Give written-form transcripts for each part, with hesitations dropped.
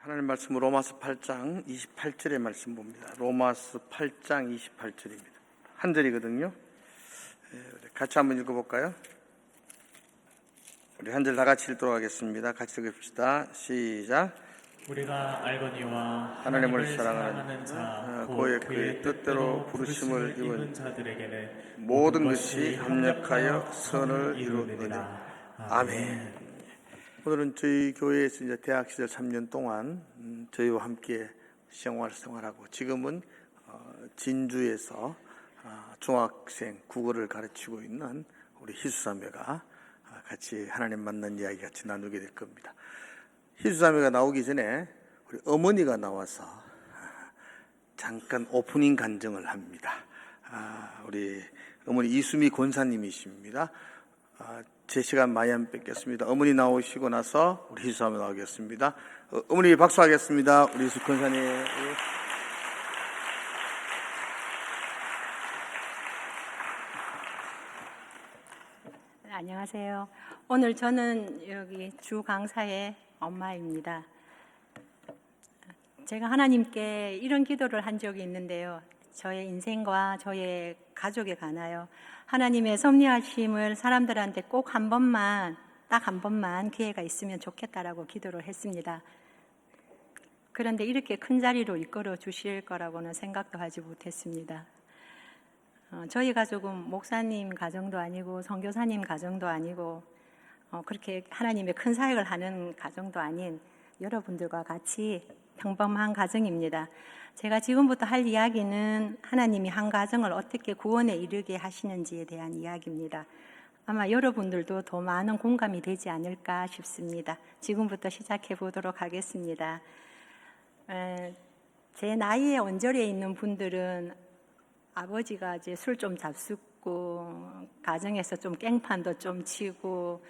하나님 말씀 로마서 8장 28절의 말씀 봅니다. 로마서 8장 28절입니다. 한 절이거든요. 같이 한번 읽어볼까요? 우리 한 절 다 같이 읽도록 하겠습니다. 같이 읽읍시다. 시작. 우리가 알거니와 하나님을 하나님을 사랑하는 자, 곧 그의 뜻대로 부르심을 입은 자들에게는 모든 것이 합력하여 선을 이루느니라. 아멘. 오늘은 저희 교회에서 이제 대학 시절 3년 동안 저희와 함께 생활하고 지금은 진주에서 중학생 국어를 가르치고 있는 우리 희수자매가 같이 하나님 만난 이야기 같이 나누게 될 겁니다. 희수자매가 나오기 전에 우리 어머니가 나와서 잠깐 오프닝 간증을 합니다. 우리 어머니 이수미 권사님이십니다. 제 시간 많이 안 뺏겠습니다. 어머니 나오시고 나서 우리 희수자매 나오겠습니다. 어머니 박수하겠습니다. 우리 이수 권사님. 안녕하세요. 오늘 저는 여기 주 강사의 엄마입니다. 제가 하나님께 이런 기도를 한 적이 있는데요. 저의 인생과 저의 가족에 관하여 하나님의 섭리하심을 사람들한테 꼭 한 번만, 딱 한 번만 기회가 있으면 좋겠다라고 기도를 했습니다. 그런데 이렇게 큰 자리로 이끌어 주실 거라고는 생각도 하지 못했습니다. 저희 가족은 목사님 가정도 아니고 선교사님 가정도 아니고 그렇게 하나님의 큰 사역을 하는 가정도 아닌 여러분들과 같이 평범한 가정입니다. 제가 지금부터 할 이야기는 하나님이 한 가정을 어떻게 구원에 이르게 하시는지에 대한 이야기입니다. 아마 여러분들도 더 많은 공감이 되지 않을까 싶습니다. 지금부터 시작해 보도록 하겠습니다. 제 나이에 언저리에 있는 분들은 아버지가 이제 술 좀 잡숫고 가정에서 좀 깽판도 좀 치고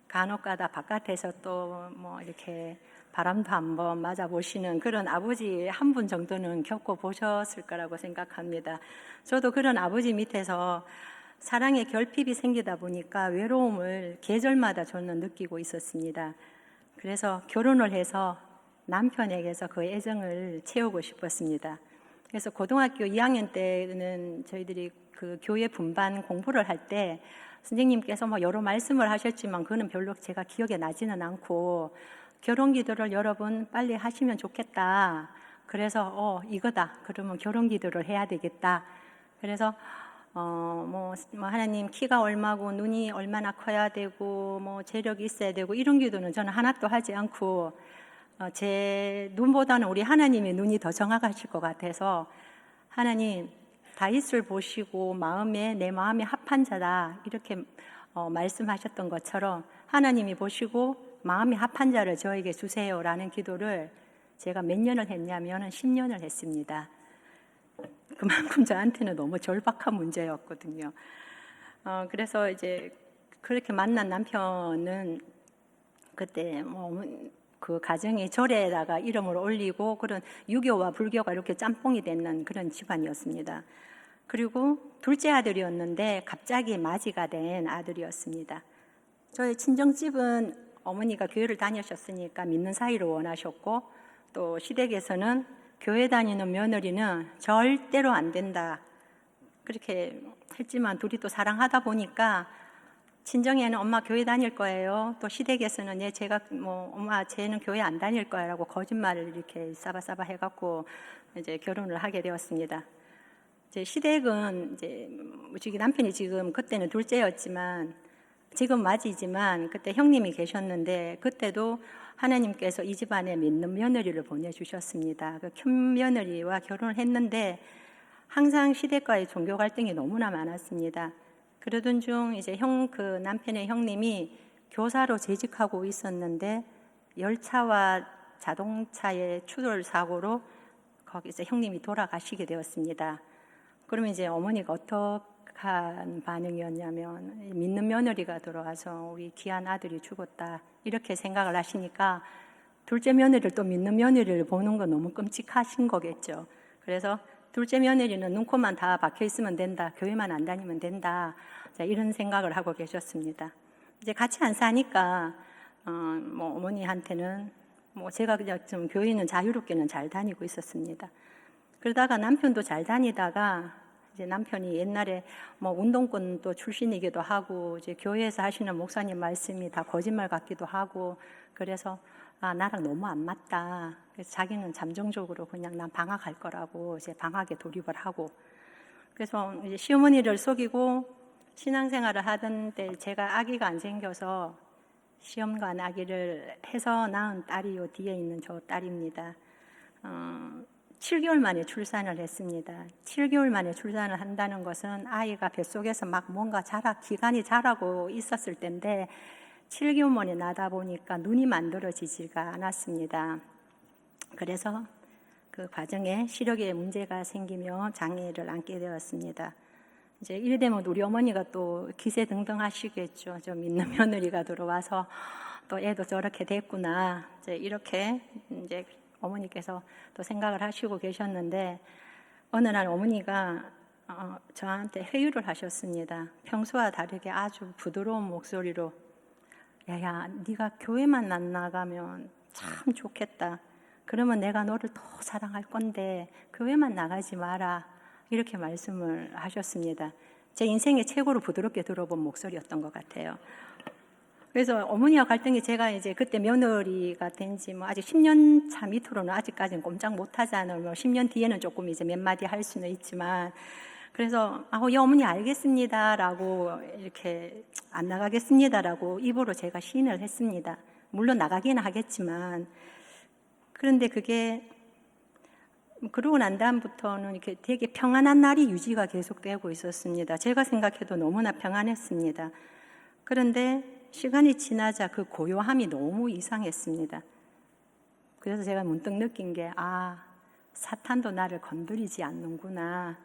간혹가다 바깥에서 또 뭐 이렇게 바람도 한번 맞아보시는 그런 아버지 한 분 정도는 겪어보셨을 거라고 생각합니다. 저도 그런 아버지 밑에서 사랑의 결핍이 생기다 보니까 외로움을 계절마다 저는 느끼고 있었습니다. 그래서 결혼을 해서 남편에게서 그 애정을 채우고 싶었습니다. 그래서 고등학교 2학년 때는 저희들이 그 교회 분반 공부를 할 때 선생님께서 뭐 여러 말씀을 하셨지만 그거는 별로 제가 기억에 나지는 않고 결혼 기도를 여러분 빨리 하시면 좋겠다. 그래서 이거다. 그러면 결혼 기도를 해야 되겠다. 그래서 뭐 하나님 키가 얼마고 눈이 얼마나 커야 되고 뭐 재력이 있어야 되고 이런 기도는 저는 하나도 하지 않고 제 눈보다는 우리 하나님의 눈이 더 정확하실 것 같아서 하나님 다윗을 보시고 내 마음에 합한 자다 이렇게 말씀하셨던 것처럼 하나님이 보시고 마음에 합한 자를 저에게 주세요라는 기도를 제가 몇 년을 했냐면 10년을 했습니다. 그만큼 저한테는 너무 절박한 문제였거든요. 그래서 이제 그렇게 만난 남편은 그때 그 가정이 절에다가 이름을 올리고 그런 유교와 불교가 이렇게 짬뽕이 되는 그런 집안이었습니다. 그리고 둘째 아들이었는데 갑자기 맞이가 된 아들이었습니다. 저희 친정집은 어머니가 교회를 다니셨으니까 믿는 사이를 원하셨고 또 시댁에서는 교회 다니는 며느리는 절대로 안 된다. 그렇게 했지만 둘이 또 사랑하다 보니까 친정에는 엄마 교회 다닐 거예요. 또 시댁에서는 제가 엄마 쟤는 교회 안 다닐 거야라고 거짓말을 이렇게 싸바싸바 해갖고 이제 결혼을 하게 되었습니다. 제 시댁은 이제 남편이 지금 그때는 둘째였지만 지금 맞이지만 그때 형님이 계셨는데 그때도 하나님께서 이 집안에 믿는 며느리를 보내주셨습니다. 그 큰 며느리와 결혼을 했는데 항상 시댁과의 종교 갈등이 너무나 많았습니다. 그러던 중 이제 그 남편의 형님이 교사로 재직하고 있었는데 열차와 자동차의 추돌 사고로 거기서 형님이 돌아가시게 되었습니다. 그러면 이제 어머니가 어떡한 반응이었냐면 믿는 며느리가 들어와서 우리 귀한 아들이 죽었다 이렇게 생각을 하시니까 둘째 며느리를 또 믿는 며느리를 보는 건 너무 끔찍하신 거겠죠. 그래서 둘째 며느리는 눈코만 다 박혀 있으면 된다. 교회만 안 다니면 된다. 이런 생각을 하고 계셨습니다. 이제 같이 안 사니까 어머니한테는 뭐 제가 그냥 좀 교회는 자유롭게는 잘 다니고 있었습니다. 그러다가 남편도 잘 다니다가 이제 남편이 옛날에 뭐 운동권도 출신이기도 하고 이제 교회에서 하시는 목사님 말씀이 다 거짓말 같기도 하고 그래서 나랑 너무 안 맞다. 그래서 자기는 잠정적으로 그냥 난 방학할 거라고 이제 방학에 돌입을 하고 그래서 이제 시어머니를 속이고 신앙생활을 하던 때 제가 아기가 안 생겨서 시험관 아기를 해서 낳은 딸이 요 뒤에 있는 저 딸입니다. 7개월 만에 출산을 했습니다. 7개월 만에 출산을 한다는 것은 아이가 뱃속에서 막 뭔가 기관이 자라고 있었을 때인데 7개월 만에 나다 보니까 눈이 만들어지지가 않았습니다. 그래서 그 과정에 시력에 문제가 생기며 장애를 안게 되었습니다. 이제 이래 되면 우리 어머니가 또 기세등등 하시겠죠. 좀 있는 며느리가 들어와서 또 애도 저렇게 됐구나. 이제 이렇게 이제 어머니께서 또 생각을 하시고 계셨는데 어느 날 어머니가 저한테 회유를 하셨습니다. 평소와 다르게 아주 부드러운 목소리로 야야 네가 교회만 안 나가면 참 좋겠다. 그러면 내가 너를 더 사랑할 건데 교회만 나가지 마라. 이렇게 말씀을 하셨습니다. 제 인생의 최고로 부드럽게 들어본 목소리였던 것 같아요. 그래서 어머니와 갈등이 제가 이제 그때 며느리가 된 지 뭐 아직 10년 차 밑으로는 아직까지는 꼼짝 못 하잖아요. 뭐 10년 뒤에는 조금 이제 몇 마디 할 수는 있지만 그래서 예, 어머니 알겠습니다라고 이렇게 안 나가겠습니다라고 입으로 제가 시인을 했습니다. 물론 나가기는 하겠지만 그런데 그게 그러고 난 다음부터는 이렇게 되게 평안한 날이 유지가 계속되고 있었습니다. 제가 생각해도 너무나 평안했습니다. 그런데 시간이 지나자 그 고요함이 너무 이상했습니다. 그래서 제가 문득 느낀 게 사탄도 나를 건드리지 않는구나.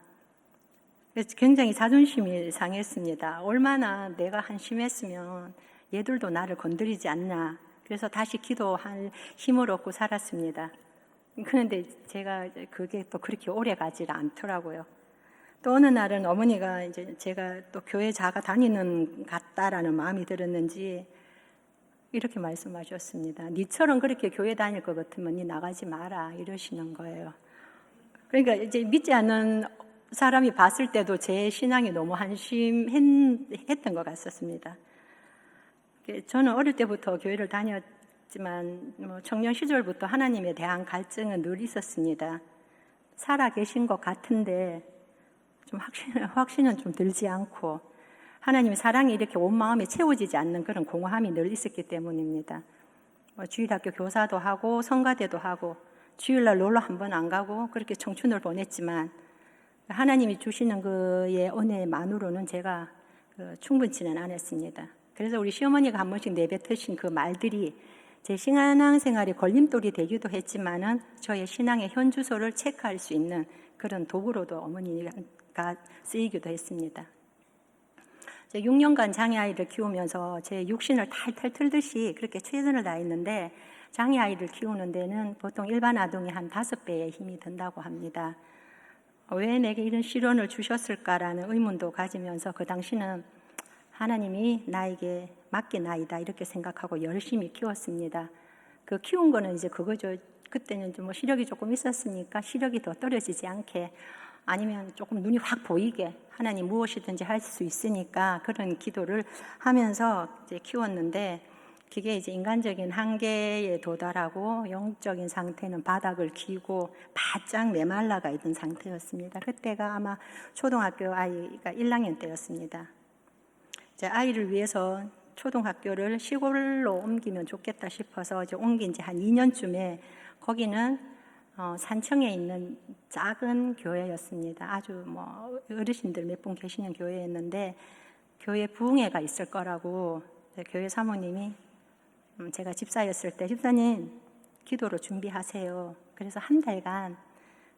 그래서 굉장히 자존심이 상했습니다. 얼마나 내가 한심했으면 얘들도 나를 건드리지 않나. 그래서 다시 기도할 힘을 얻고 살았습니다. 그런데 제가 그게 또 그렇게 오래 가지를 않더라고요. 또 어느 날은 어머니가 이제 제가 또 교회 자가 다니는 같다라는 마음이 들었는지 이렇게 말씀하셨습니다. 니처럼 그렇게 교회 다닐 것 같으면 니 나가지 마라 이러시는 거예요. 그러니까 이제 믿지 않는 사람이 봤을 때도 제 신앙이 너무 한심했던 것 같았습니다. 저는 어릴 때부터 교회를 다녔지만 청년 시절부터 하나님에 대한 갈증은 늘 있었습니다. 살아 계신 것 같은데 좀 확신은 좀 들지 않고 하나님의 사랑이 이렇게 온 마음에 채워지지 않는 그런 공허함이 늘 있었기 때문입니다. 주일학교 교사도 하고 성가대도 하고 주일날 놀러 한 번 안 가고 그렇게 청춘을 보냈지만 하나님이 주시는 그의 은혜만으로는 제가 충분치는 않았습니다. 그래서 우리 시어머니가 한 번씩 내뱉으신 그 말들이 제 신앙생활의 걸림돌이 되기도 했지만은 저의 신앙의 현주소를 체크할 수 있는 그런 도구로도 어머니가 쓰이기도 했습니다. 6년간 장애아이를 키우면서 제 육신을 탈탈 틀듯이 그렇게 최선을 다했는데 장애아이를 키우는 데는 보통 일반 아동의 한 5배의 힘이 든다고 합니다. 왜 내게 이런 시련을 주셨을까라는 의문도 가지면서 그 당시는 하나님이 나에게 맡긴 아이다 이렇게 생각하고 열심히 키웠습니다. 그 키운 거는 이제 그거죠. 그때는 좀 시력이 조금 있었으니까 시력이 더 떨어지지 않게 아니면 조금 눈이 확 보이게 하나님 무엇이든지 할 수 있으니까 그런 기도를 하면서 이제 키웠는데 그게 이제 인간적인 한계에 도달하고 영적인 상태는 바닥을 기고 바짝 메말라가 있던 상태였습니다. 그때가 아마 초등학교 아이가 1학년 때였습니다. 제 아이를 위해서 초등학교를 시골로 옮기면 좋겠다 싶어서 이제 옮긴 지 한 2년쯤에 거기는 산청에 있는 작은 교회였습니다. 아주 어르신들 몇 분 계시는 교회였는데 교회 부흥회가 있을 거라고 교회 사모님이 제가 집사였을 때 집사님 기도로 준비하세요. 그래서 한 달간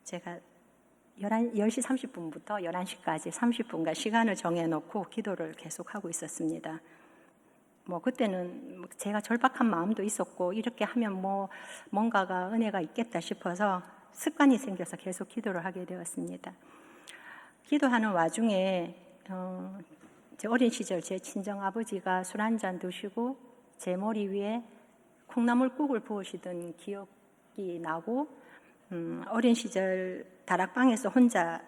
제가 10시 30분부터 11시까지 30분간 시간을 정해놓고 기도를 계속하고 있었습니다. 그때는 제가 절박한 마음도 있었고 이렇게 하면 뭔가가 은혜가 있겠다 싶어서 습관이 생겨서 계속 기도를 하게 되었습니다. 기도하는 와중에 제 어린 시절 제 친정아버지가 술 한잔 드시고 제 머리 위에 콩나물국을 부으시던 기억이 나고 어린 시절 다락방에서 혼자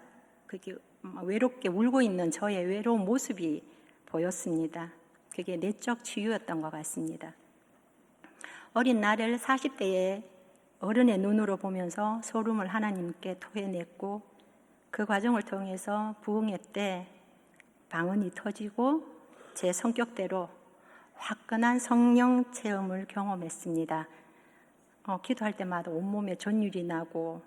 그게 외롭게 울고 있는 저의 외로운 모습이 보였습니다. 그게 내적 치유였던 것 같습니다. 어린 나를 40대에 어른의 눈으로 보면서 소름을 하나님께 토해냈고 그 과정을 통해서 부흥회 때 방언이 터지고 제 성격대로 화끈한 성령 체험을 경험했습니다. 기도할 때마다 온몸에 전율이 나고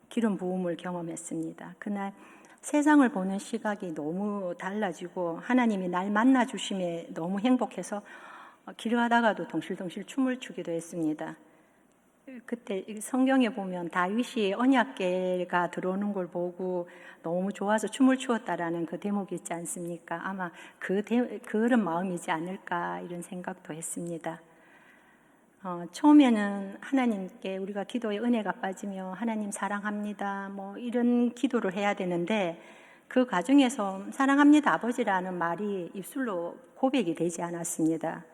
기름 부음을 경험했습니다. 그날 세상을 보는 시각이 너무 달라지고 하나님이 날 만나주심에 너무 행복해서 길 가다가도 덩실덩실 춤을 추기도 했습니다. 그때 성경에 보면 다윗이 언약궤가 들어오는 걸 보고 너무 좋아서 춤을 추었다라는 그 대목이 있지 않습니까? 아마 그런 마음이지 않을까 이런 생각도 했습니다. 처음에는 하나님께 우리가 기도에 은혜가 빠지며 하나님 사랑합니다 뭐 이런 기도를 해야 되는데 그 과정에서 사랑합니다 아버지라는 말이 입술로 고백이 되지 않았습니다.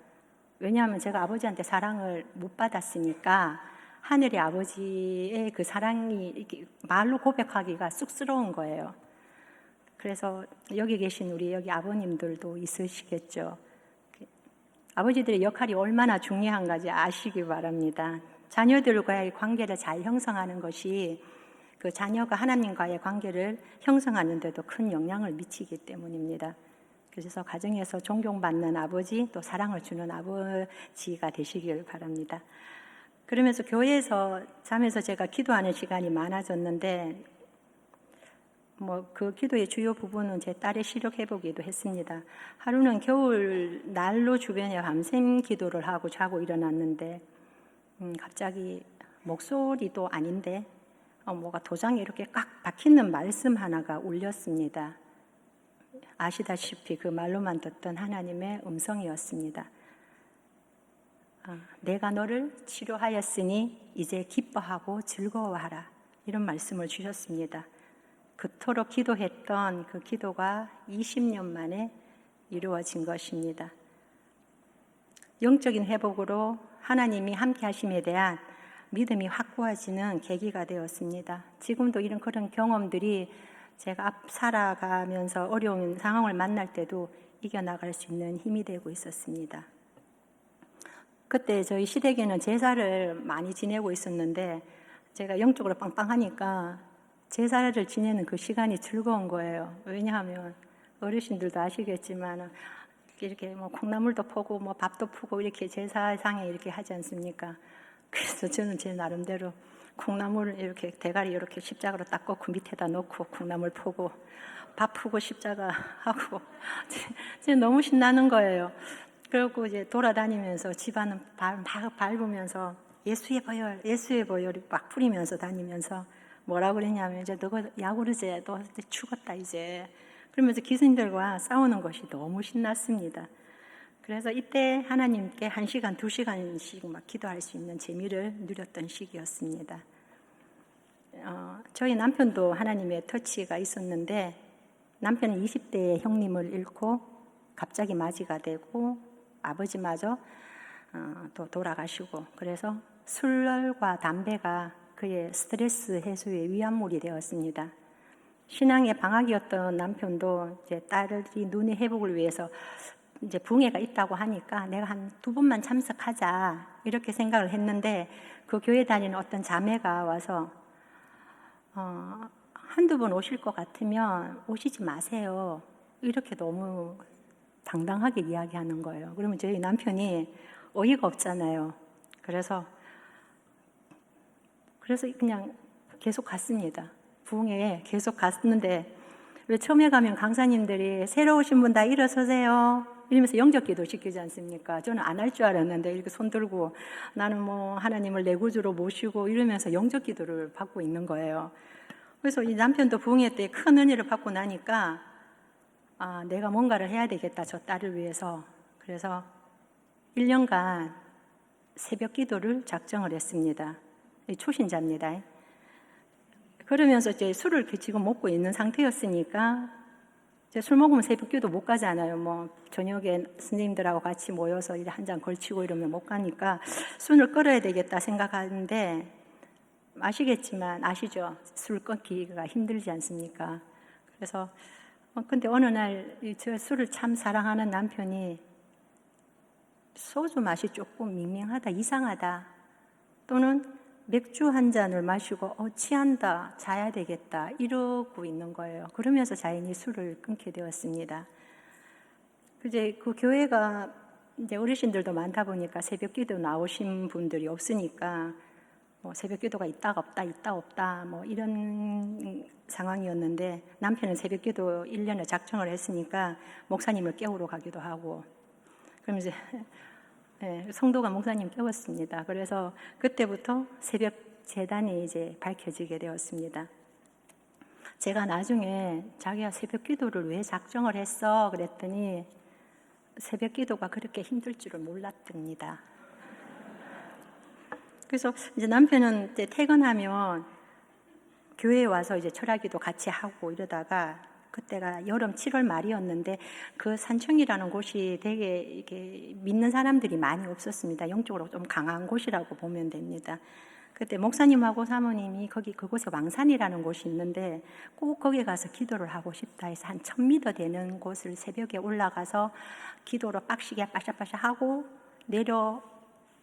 왜냐하면 제가 아버지한테 사랑을 못 받았으니까 하늘의 아버지의 그 사랑이 이렇게 말로 고백하기가 쑥스러운 거예요. 그래서 여기 계신 우리 여기 아버님들도 있으시겠죠. 아버지들의 역할이 얼마나 중요한가지 아시기 바랍니다. 자녀들과의 관계를 잘 형성하는 것이 그 자녀가 하나님과의 관계를 형성하는 데도 큰 영향을 미치기 때문입니다. 그래서 가정에서 존경받는 아버지 또 사랑을 주는 아버지가 되시길 바랍니다. 그러면서 교회에서 잠에서 제가 기도하는 시간이 많아졌는데 그 기도의 주요 부분은 제 딸의 시력 회복이기도 했습니다. 하루는 겨울 난로 주변에 밤샘 기도를 하고 자고 일어났는데 갑자기 목소리도 아닌데 뭐가 도장에 이렇게 꽉 박히는 말씀 하나가 울렸습니다. 아시다시피 그 말로만 듣던 하나님의 음성이었습니다. 내가 너를 치료하였으니 이제 기뻐하고 즐거워하라. 이런 말씀을 주셨습니다. 그토록 기도했던 그 기도가 20년 만에 이루어진 것입니다. 영적인 회복으로 하나님이 함께 하심에 대한 믿음이 확고해지는 계기가 되었습니다. 지금도 이런 그런 경험들이 제가 앞 살아가면서 어려운 상황을 만날 때도 이겨나갈 수 있는 힘이 되고 있었습니다. 그때 저희 시댁에는 제사를 많이 지내고 있었는데 제가 영적으로 빵빵하니까 제사를 지내는 그 시간이 즐거운 거예요. 왜냐하면 어르신들도 아시겠지만 이렇게 콩나물도 포고 밥도 푸고 이렇게 제사상에 이렇게 하지 않습니까? 그래서 저는 제 나름대로 콩나물을 이렇게 대가리 이렇게 십자가로 딱 꽂고 밑에다 놓고 콩나물 포고 밥 푸고 십자가 하고 너무 신나는 거예요. 그리고 이제 돌아다니면서 집안은 막 밟으면서 예수의 보혈을 막 뿌리면서 다니면서 뭐라고 그랬냐면 이제 너가 야구르제 너 죽었다 이제 그러면서 기수님들과 싸우는 것이 너무 신났습니다. 그래서 이때 하나님께 1시간, 2시간씩 막 기도할 수 있는 재미를 누렸던 시기였습니다. 저희 남편도 하나님의 터치가 있었는데 남편은 20대에 형님을 잃고 갑자기 맞이가 되고 아버지마저 또 돌아가시고 그래서 술과 담배가 그의 스트레스 해소의 위안물이 되었습니다. 신앙의 방학이었던 남편도 이제 딸이 눈의 회복을 위해서 이제 부흥회가 있다고 하니까 내가 한 2번만 참석하자 이렇게 생각을 했는데 그 교회 다니는 어떤 자매가 와서 한두 번 오실 것 같으면 오시지 마세요. 이렇게 너무 당당하게 이야기하는 거예요. 그러면 저희 남편이 어이가 없잖아요. 그래서 그냥 계속 갔습니다. 부흥회에 계속 갔는데 왜 처음에 가면 강사님들이 새로 오신 분 다 일어서세요 이러면서 영접기도 시키지 않습니까? 저는 안 할 줄 알았는데 이렇게 손 들고 나는 하나님을 내 구주로 모시고 이러면서 영접기도를 받고 있는 거예요. 그래서 이 남편도 부흥회 때 큰 은혜를 받고 나니까 내가 뭔가를 해야 되겠다 저 딸을 위해서. 그래서 1년간 새벽 기도를 작정을 했습니다. 초신자입니다. 그러면서 이제 술을 지금 먹고 있는 상태였으니까 이제 술 먹으면 새벽기도 못 가잖아요. 뭐 저녁에 선생님들하고 같이 모여서 이제 한 잔 걸치고 이러면 못 가니까 술을 끊어야 되겠다 생각하는데 아시겠지만 아시죠? 술 끊기가 힘들지 않습니까? 그래서 근데 어느 날 저 술을 참 사랑하는 남편이 소주 맛이 조금 밍밍하다, 이상하다, 또는 맥주 한 잔을 마시고 취한다, 자야 되겠다 이러고 있는 거예요. 그러면서 자연히 술을 끊게 되었습니다. 이제 그 교회가 이제 어르신들도 많다 보니까 새벽기도 나오신 분들이 없으니까 뭐 새벽기도가 있다가 없다, 있다 없다 뭐 이런 상황이었는데 남편은 새벽기도 1년에 작정을 했으니까 목사님을 깨우러 가기도 하고 그럼 이제 성도가 목사님 깨웠습니다. 그래서 그때부터 새벽 제단이 이제 밝혀지게 되었습니다. 제가 나중에 자기가 새벽 기도를 왜 작정을 했어? 그랬더니 새벽 기도가 그렇게 힘들 줄을 몰랐답니다. 그래서 이제 남편은 이제 퇴근하면 교회에 와서 이제 철학기도 같이 하고 이러다가 그때가 여름 7월 말이었는데 그 산청이라는 곳이 되게 이렇게 믿는 사람들이 많이 없었습니다. 영적으로 좀 강한 곳이라고 보면 됩니다. 그때 목사님하고 사모님이 그곳에 왕산이라는 곳이 있는데 꼭 거기 가서 기도를 하고 싶다 해서 한 1000m 되는 곳을 새벽에 올라가서 기도로 빡시게 빠샤빠샤 하고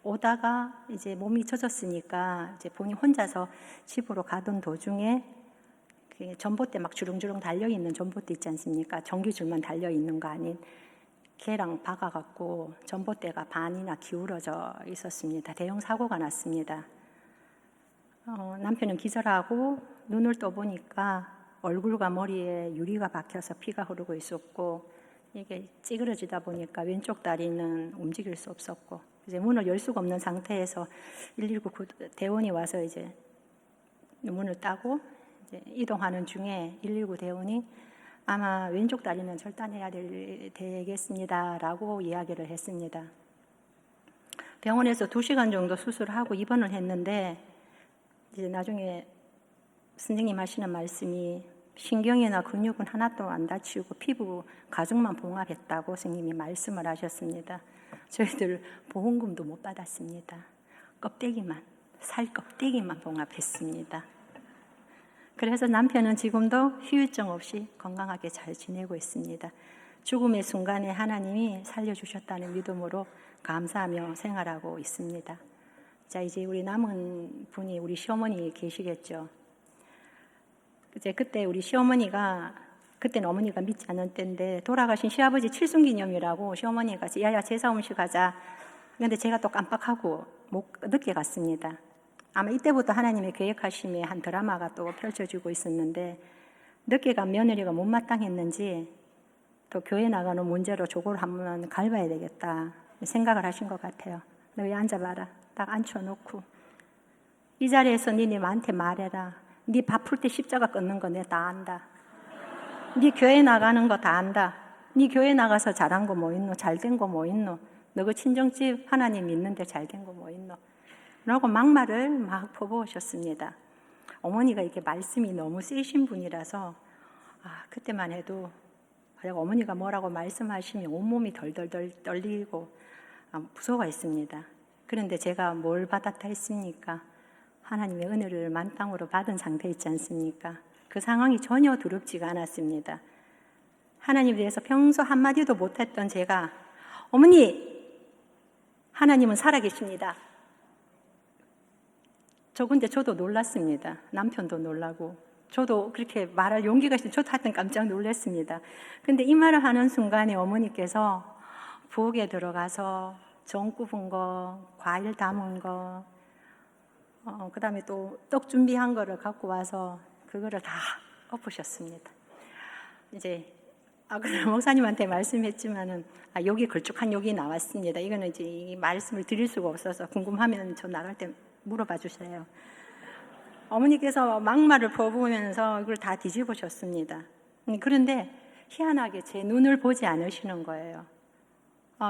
내려오다가 이제 몸이 젖었으니까 이제 본인 혼자서 집으로 가던 도중에 전봇대 막 주렁주렁 달려있는 전봇대 있지 않습니까? 전기줄만 달려있는 거 아닌 걔랑 박아갖고 전봇대가 반이나 기울어져 있었습니다. 대형 사고가 났습니다. 남편은 기절하고 눈을 떠보니까 얼굴과 머리에 유리가 박혀서 피가 흐르고 있었고 이게 찌그러지다 보니까 왼쪽 다리는 움직일 수 없었고 이제 문을 열 수가 없는 상태에서 119 대원이 와서 이제 문을 따고 이제 이동하는 중에 119 대원이 아마 왼쪽 다리는 절단해야 되겠습니다라고 이야기를 했습니다. 병원에서 2시간 정도 수술하고 입원을 했는데 이제 나중에 선생님 하시는 말씀이 신경이나 근육은 하나도 안 다치고 피부 가죽만 봉합했다고 선생님이 말씀을 하셨습니다. 저희들 보험금도 못 받았습니다. 살 껍데기만 봉합했습니다. 그래서 남편은 지금도 후유증 없이 건강하게 잘 지내고 있습니다. 죽음의 순간에 하나님이 살려주셨다는 믿음으로 감사하며 생활하고 있습니다. 자, 이제 우리 남은 분이 우리 시어머니 계시겠죠. 이제 그때 우리 시어머니가 그때는 어머니가 믿지 않은 때인데 돌아가신 시아버지 칠순기념이라고 시어머니가 야야 제사 음식 하자. 근데 제가 또 깜빡하고 늦게 갔습니다. 아마 이때부터 하나님의 계획하심에 한 드라마가 또 펼쳐지고 있었는데 늦게 간 며느리가 못마땅했는지 또 교회 나가는 문제로 저걸 한번 갈봐야 되겠다 생각을 하신 것 같아요. 너 왜 앉아봐라. 딱 앉혀놓고 이 자리에서 니네한테 말해라. 네 밥 풀 때 십자가 끊는 거 내 다 안다. 네 교회 나가는 거 다 안다. 네 교회 나가서 잘한 거 뭐 있노? 잘된 거 뭐 있노? 너 그 친정집 하나님 믿는데 잘된 거 뭐 있노? 라고 막말을 막 퍼부으셨습니다. 어머니가 이렇게 말씀이 너무 세신 분이라서 그때만 해도 어머니가 뭐라고 말씀하시면 온몸이 덜덜덜 떨리고 무서워했습니다. 그런데 제가 뭘 받았다 했습니까? 하나님의 은혜를 만땅으로 받은 상태 있지 않습니까? 그 상황이 전혀 두렵지가 않았습니다. 하나님에 대해서 평소 한마디도 못했던 제가 어머니, 하나님은 살아계십니다. 근데 저도 놀랐습니다. 남편도 놀라고 저도 그렇게 말할 용기가 있어서 저도 하여튼 깜짝 놀랐습니다. 근데 이 말을 하는 순간에 어머니께서 부엌에 들어가서 전 굽은 거, 과일 담은 거, 그 다음에 또 떡 준비한 거를 갖고 와서 그거를 다 엎으셨습니다. 이제 그럼 목사님한테 말씀했지만은 여기 걸쭉한 욕이 나왔습니다. 이거는 이제 이 말씀을 드릴 수가 없어서 궁금하면 저 나갈 때 물어봐 주세요. 어머니께서 막말을 퍼부으면서 이걸 다 뒤집으셨습니다. 그런데 희한하게 제 눈을 보지 않으시는 거예요.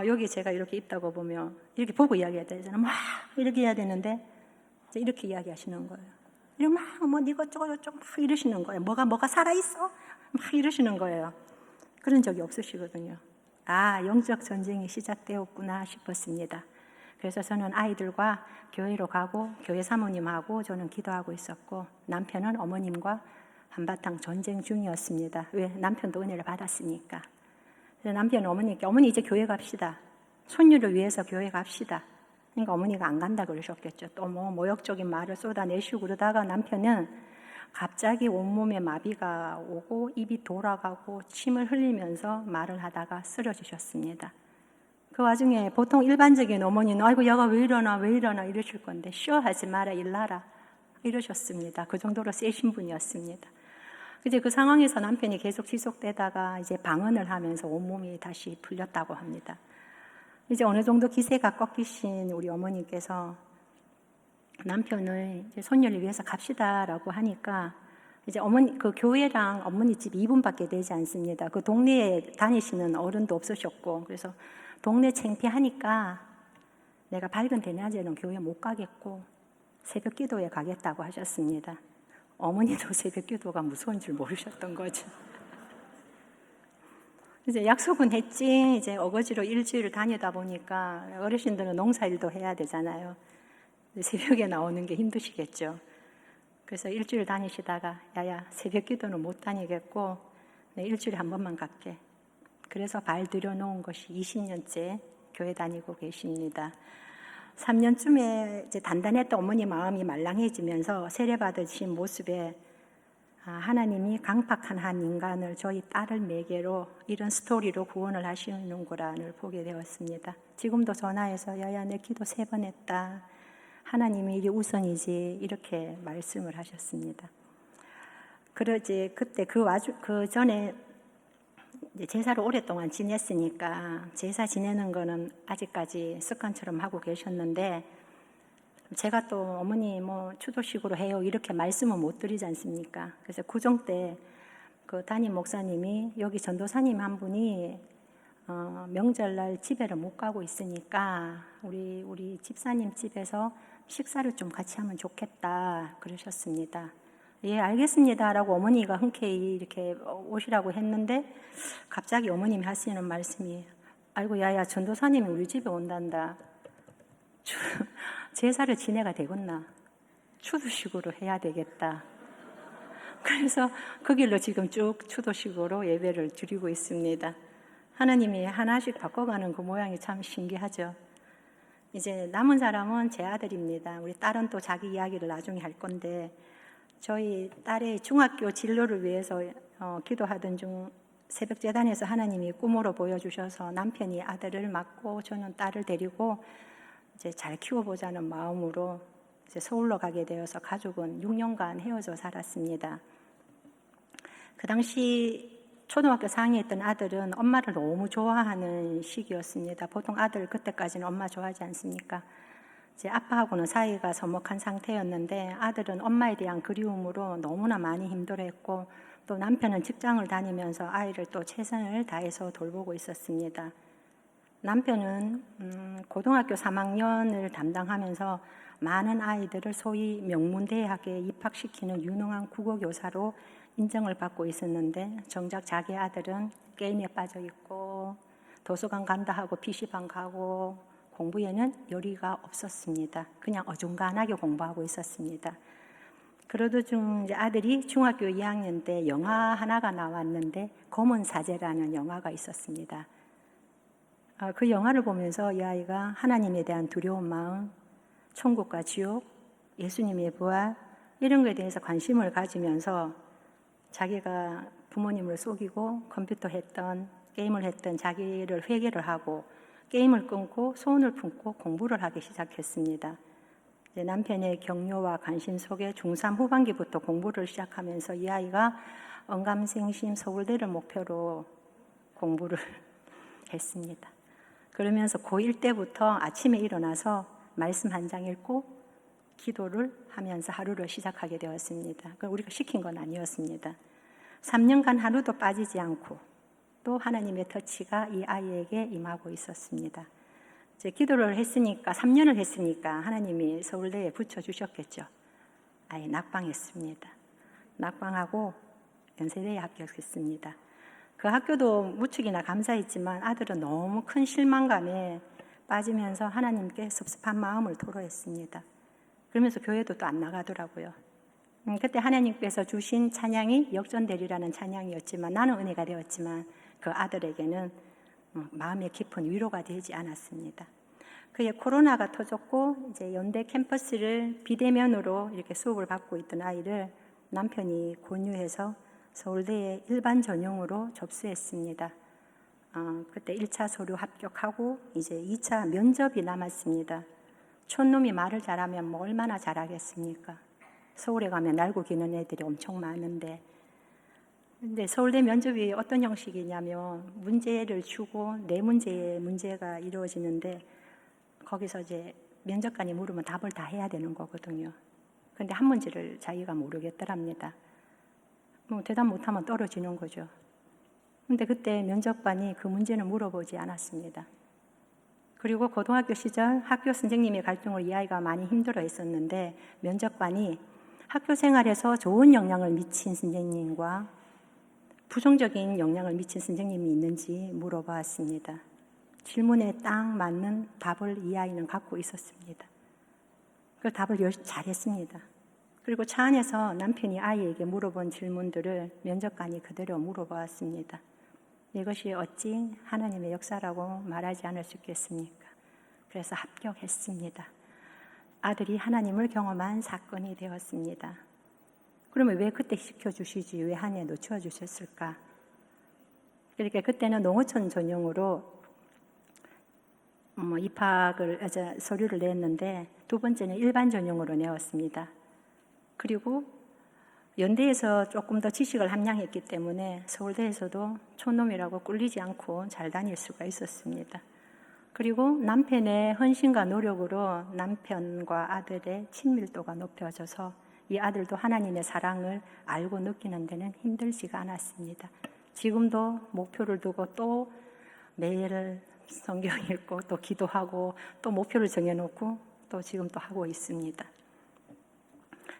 여기 제가 이렇게 있다고 보면 이렇게 보고 이야기해야 되잖아요. 막 이렇게 해야 되는데 이렇게 이야기하시는 거예요. 이렇게 막 이거 저거 막 이러시는 거예요. 뭐가 살아있어? 막 이러시는 거예요. 그런 적이 없으시거든요. 아, 영적 전쟁이 시작되었구나 싶었습니다. 그래서 저는 아이들과 교회로 가고 교회 사모님하고 저는 기도하고 있었고 남편은 어머님과 한바탕 전쟁 중이었습니다. 왜? 남편도 은혜를 받았으니까. 그래서 남편은 어머니께 어머니 이제 교회 갑시다. 손녀를 위해서 교회 갑시다. 그러니까 어머니가 안 간다 그러셨겠죠. 또 뭐 모욕적인 말을 쏟아내시고 그러다가 남편은 갑자기 온몸에 마비가 오고 입이 돌아가고 침을 흘리면서 말을 하다가 쓰러지셨습니다. 그 와중에 보통 일반적인 어머니는 아이고 얘가 왜 이러나 이러실 건데 쉬어하지 마라 일나라 이러셨습니다. 그 정도로 세신 분이었습니다. 이제 그 상황에서 남편이 계속 지속되다가 이제 방언을 하면서 온몸이 다시 풀렸다고 합니다. 이제 어느 정도 기세가 꺾이신 우리 어머니께서 남편을 이제 손녀를 위해서 갑시다라고 하니까 이제 어머니 그 교회랑 어머니 집 2분밖에 되지 않습니다. 그 동네에 다니시는 어른도 없으셨고 그래서 동네 창피하니까 내가 밝은 대낮에는 교회 못 가겠고 새벽 기도에 가겠다고 하셨습니다. 어머니도 새벽 기도가 무서운 줄 모르셨던 거죠. 이제 약속은 했지, 이제 어거지로 일주일을 다니다 보니까 어르신들은 농사일도 해야 되잖아요. 새벽에 나오는 게 힘드시겠죠. 그래서 일주일 다니시다가, 야야, 새벽 기도는 못 다니겠고, 내 일주일에 한 번만 갈게. 그래서 발 들여놓은 것이 20년째 교회 다니고 계십니다. 3년쯤에 이제 단단했던 어머니 마음이 말랑해지면서 세례받으신 모습에 하나님이 강팍한 한 인간을 저희 딸을 매개로 이런 스토리로 구원을 하시는구나를 보게 되었습니다. 지금도 전화해서 야야 내 기도 3번 했다. 하나님이 이게 우선이지 이렇게 말씀을 하셨습니다. 그러지 그때 그 전에 제사를 오랫동안 지냈으니까 제사 지내는 거는 아직까지 습관처럼 하고 계셨는데 제가 또 어머니 뭐 추도식으로 해요 이렇게 말씀은 못 드리지 않습니까? 그래서 구정 때 그 담임 목사님이 여기 전도사님 한 분이 명절날 집에를 못 가고 있으니까 우리 집사님 집에서 식사를 좀 같이 하면 좋겠다 그러셨습니다. 예, 알겠습니다라고 어머니가 흔쾌히 이렇게 오시라고 했는데 갑자기 어머님이 하시는 말씀이 아이고 야야 전도사님이 우리 집에 온단다. 제사를 지내가 되겠나? 추도식으로 해야 되겠다. 그래서 그 길로 지금 쭉 추도식으로 예배를 드리고 있습니다. 하나님이 하나씩 바꿔가는 그 모양이 참 신기하죠. 이제 남은 사람은 제 아들입니다. 우리 딸은 또 자기 이야기를 나중에 할 건데 저희 딸의 중학교 진로를 위해서 기도하던 중 새벽 재단에서 하나님이 꿈으로 보여주셔서 남편이 아들을 맡고 저는 딸을 데리고 이제 잘 키워보자는 마음으로 이제 서울로 가게 되어서 가족은 6년간 헤어져 살았습니다. 그 당시 초등학교 4학년에 있던 아들은 엄마를 너무 좋아하는 시기였습니다. 보통 아들 그때까지는 엄마 좋아하지 않습니까? 이제 아빠하고는 사이가 서먹한 상태였는데 아들은 엄마에 대한 그리움으로 너무나 많이 힘들어했고 또 남편은 직장을 다니면서 아이를 또 최선을 다해서 돌보고 있었습니다. 남편은 고등학교 3학년을 담당하면서 많은 아이들을 소위 명문대학에 입학시키는 유능한 국어교사로 인정을 받고 있었는데 정작 자기 아들은 게임에 빠져 있고 도서관 간다 하고 PC방 가고 공부에는 열의가 없었습니다. 그냥 어중간하게 공부하고 있었습니다. 그러던 중 이제 아들이 중학교 2학년 때 영화 하나가 나왔는데 검은 사제라는 영화가 있었습니다. 그 영화를 보면서 이 아이가 하나님에 대한 두려운 마음, 천국과 지옥, 예수님의 부활 이런 것에 대해서 관심을 가지면서 자기가 부모님을 속이고 컴퓨터 했던 게임을 했던 자기를 회개를 하고 게임을 끊고 소원을 품고 공부를 하기 시작했습니다. 이제 남편의 격려와 관심 속에 중3 후반기부터 공부를 시작하면서 이 아이가 언감생심 서울대를 목표로 공부를 했습니다. 그러면서 고1 때부터 아침에 일어나서 말씀 한 장 읽고 기도를 하면서 하루를 시작하게 되었습니다. 우리가 시킨 건 아니었습니다. 3년간 하루도 빠지지 않고 또 하나님의 터치가 이 아이에게 임하고 있었습니다. 이제 기도를 했으니까 3년을 했으니까 하나님이 서울대에 붙여주셨겠죠. 낙방했습니다. 낙방하고 연세대에 합격했습니다. 그 학교도 무척이나 감사했지만 아들은 너무 큰 실망감에 빠지면서 하나님께 섭섭한 마음을 토로했습니다. 그러면서 교회도 또 안 나가더라고요. 그때 하나님께서 주신 찬양이 역전되리라는 찬양이었지만 나는 은혜가 되었지만 그 아들에게는 마음의 깊은 위로가 되지 않았습니다. 그의 코로나가 터졌고 이제 연대 캠퍼스를 비대면으로 이렇게 수업을 받고 있던 아이를 남편이 권유해서 서울대에 일반 전형으로 접수했습니다. 그때 1차 서류 합격하고 이제 2차 면접이 남았습니다. 촌놈이 말을 잘하면 뭐 얼마나 잘하겠습니까? 서울에 가면 날고 기는 애들이 엄청 많은데, 근데 서울대 면접이 어떤 형식이냐면 문제를 주고 네 문제의 문제가 이루어지는데 거기서 이제 면접관이 물으면 답을 다 해야 되는 거거든요. 근데 한 문제를 자기가 모르겠더랍니다. 뭐 대답 못하면 떨어지는 거죠. 근데 그때 면접관이 그 문제는 물어보지 않았습니다. 그리고 고등학교 시절 학교 선생님의 갈등으로 이 아이가 많이 힘들어 했었는데 면접관이 학교 생활에서 좋은 영향을 미친 선생님과 부정적인 영향을 미친 선생님이 있는지 물어봤습니다. 질문에 딱 맞는 답을 이 아이는 갖고 있었습니다. 그 답을 잘했습니다. 그리고 차 안에서 남편이 아이에게 물어본 질문들을 면접관이 그대로 물어보았습니다. 이것이 어찌 하나님의 역사라고 말하지 않을 수 있겠습니까? 그래서 합격했습니다. 아들이 하나님을 경험한 사건이 되었습니다. 그러면 왜 그때 시켜주시지 왜 한 해 놓쳐 주셨을까? 이렇게 그때는 농어촌 전형으로 서류를 냈는데 두 번째는 일반 전형으로 내었습니다. 그리고 연대에서 조금 더 지식을 함량했기 때문에 서울대에서도 촌놈이라고 꿀리지 않고 잘 다닐 수가 있었습니다. 그리고 남편의 헌신과 노력으로 남편과 아들의 친밀도가 높여져서 이 아들도 하나님의 사랑을 알고 느끼는 데는 힘들지가 않았습니다. 지금도 목표를 두고 또 매일 성경 읽고 또 기도하고 또 목표를 정해놓고 또 지금 또 하고 있습니다.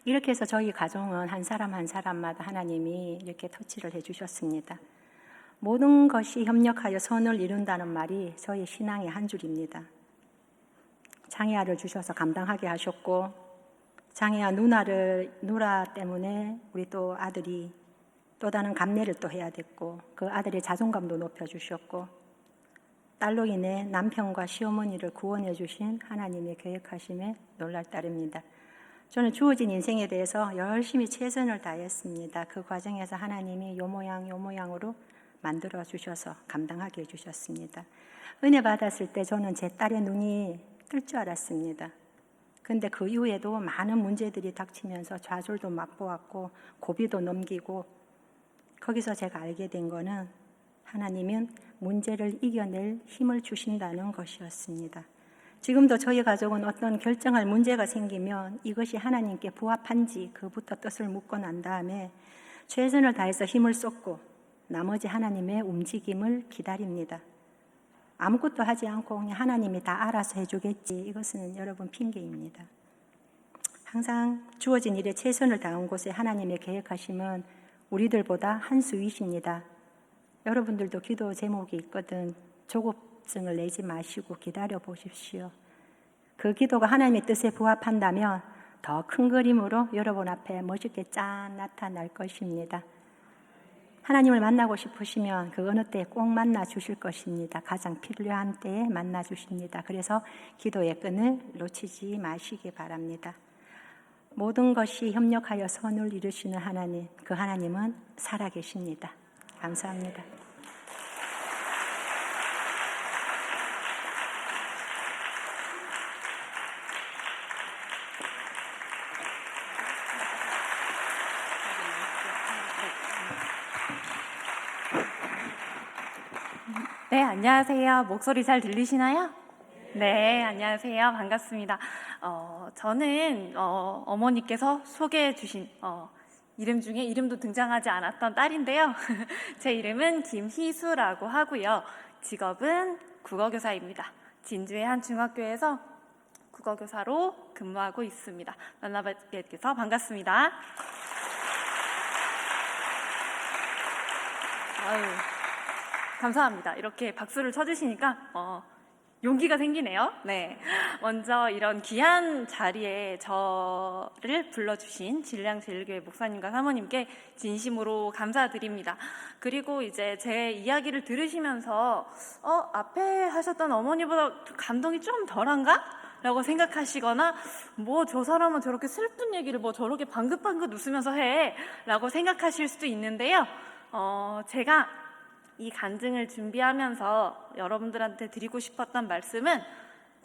이렇게 해서 저희 가정은 한 사람 한 사람마다 하나님이 이렇게 터치를 해주셨습니다. 모든 것이 협력하여 선을 이룬다는 말이 저희 신앙의 한 줄입니다. 장애아를 주셔서 감당하게 하셨고 장애아 누나 때문에 우리 또 아들이 또 다른 감내를 또 해야 됐고 그 아들의 자존감도 높여주셨고 딸로 인해 남편과 시어머니를 구원해 주신 하나님의 계획하심에 놀랄 따릅니다. 저는 주어진 인생에 대해서 열심히 최선을 다했습니다. 그 과정에서 하나님이 요 모양으로 만들어 주셔서 감당하게 해주셨습니다. 은혜 받았을 때 저는 제 딸의 눈이 뜰 줄 알았습니다. 근데 그 이후에도 많은 문제들이 닥치면서 좌절도 맛보았고 고비도 넘기고 거기서 제가 알게 된 거는 하나님은 문제를 이겨낼 힘을 주신다는 것이었습니다. 지금도 저희 가족은 어떤 결정할 문제가 생기면 이것이 하나님께 부합한지 그부터 뜻을 묻고 난 다음에 최선을 다해서 힘을 쏟고 나머지 하나님의 움직임을 기다립니다. 아무것도 하지 않고 그냥 하나님이 다 알아서 해주겠지. 이것은 여러분 핑계입니다. 항상 주어진 일에 최선을 다한 곳에 하나님의 계획하심은 우리들보다 한 수 위십니다. 여러분들도 기도 제목이 있거든. 조급증을 내지 마시고 기다려 보십시오. 그 기도가 하나님의 뜻에 부합한다면 더 큰 그림으로 여러분 앞에 멋있게 짠 나타날 것입니다. 하나님을 만나고 싶으시면 그 어느 때에 꼭 만나 주실 것입니다. 가장 필요한 때에 만나 주십니다. 그래서 기도의 끈을 놓치지 마시기 바랍니다. 모든 것이 협력하여 선을 이루시는 하나님, 그 하나님은 살아계십니다. 감사합니다. 네, 안녕하세요. 목소리 잘 들리시나요? 네, 안녕하세요. 반갑습니다. 저는 어머니께서 소개해 주신 이름 중에 이름도 등장하지 않았던 딸인데요. 제 이름은 김희수라고 하고요. 직업은 국어교사입니다. 진주의 한 중학교에서 국어교사로 근무하고 있습니다. 만나뵙게 돼서 반갑습니다. 감사합니다. 이렇게 박수를 쳐주시니까 용기가 생기네요. 네, 먼저 이런 귀한 자리에 저를 불러주신 진량제일교회 목사님과 사모님께 진심으로 감사드립니다. 그리고 이제 제 이야기를 들으시면서 앞에 하셨던 어머니보다 감동이 좀 덜한가? 라고 생각하시거나 뭐 저 사람은 저렇게 슬픈 얘기를 뭐 저렇게 방긋방긋 웃으면서 해 라고 생각하실 수도 있는데요. 제가 이 간증을 준비하면서 여러분들한테 드리고 싶었던 말씀은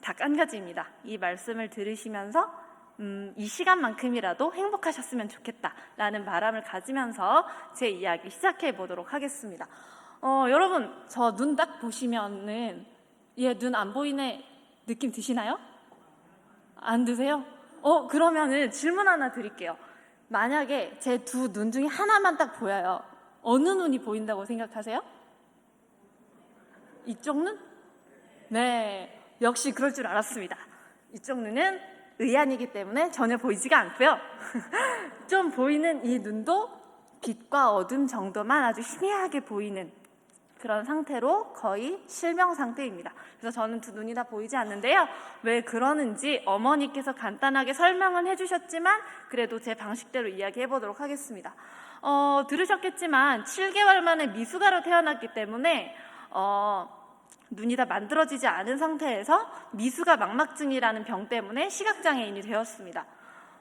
딱 한 가지입니다. 이 말씀을 들으시면서 이 시간만큼이라도 행복하셨으면 좋겠다라는 바람을 가지면서 제 이야기 시작해 보도록 하겠습니다. 여러분, 저 눈 딱 보시면은 얘 눈 안 보이네 느낌 드시나요? 안 드세요? 그러면은 질문 하나 드릴게요. 만약에 제 두 눈 중에 하나만 딱 보여요. 어느 눈이 보인다고 생각하세요? 이쪽 눈? 네, 역시 그럴 줄 알았습니다. 이쪽 눈은 의안이기 때문에 전혀 보이지가 않고요. 좀 보이는 이 눈도 빛과 어둠 정도만 아주 희미하게 보이는 그런 상태로 거의 실명 상태입니다. 그래서 저는 두 눈이 다 보이지 않는데요. 왜 그러는지 어머니께서 간단하게 설명은 해주셨지만 그래도 제 방식대로 이야기해 보도록 하겠습니다. 들으셨겠지만 7개월 만에 미숙아로 태어났기 때문에 눈이 다 만들어지지 않은 상태에서 미숙아 망막증이라는 병 때문에 시각장애인이 되었습니다.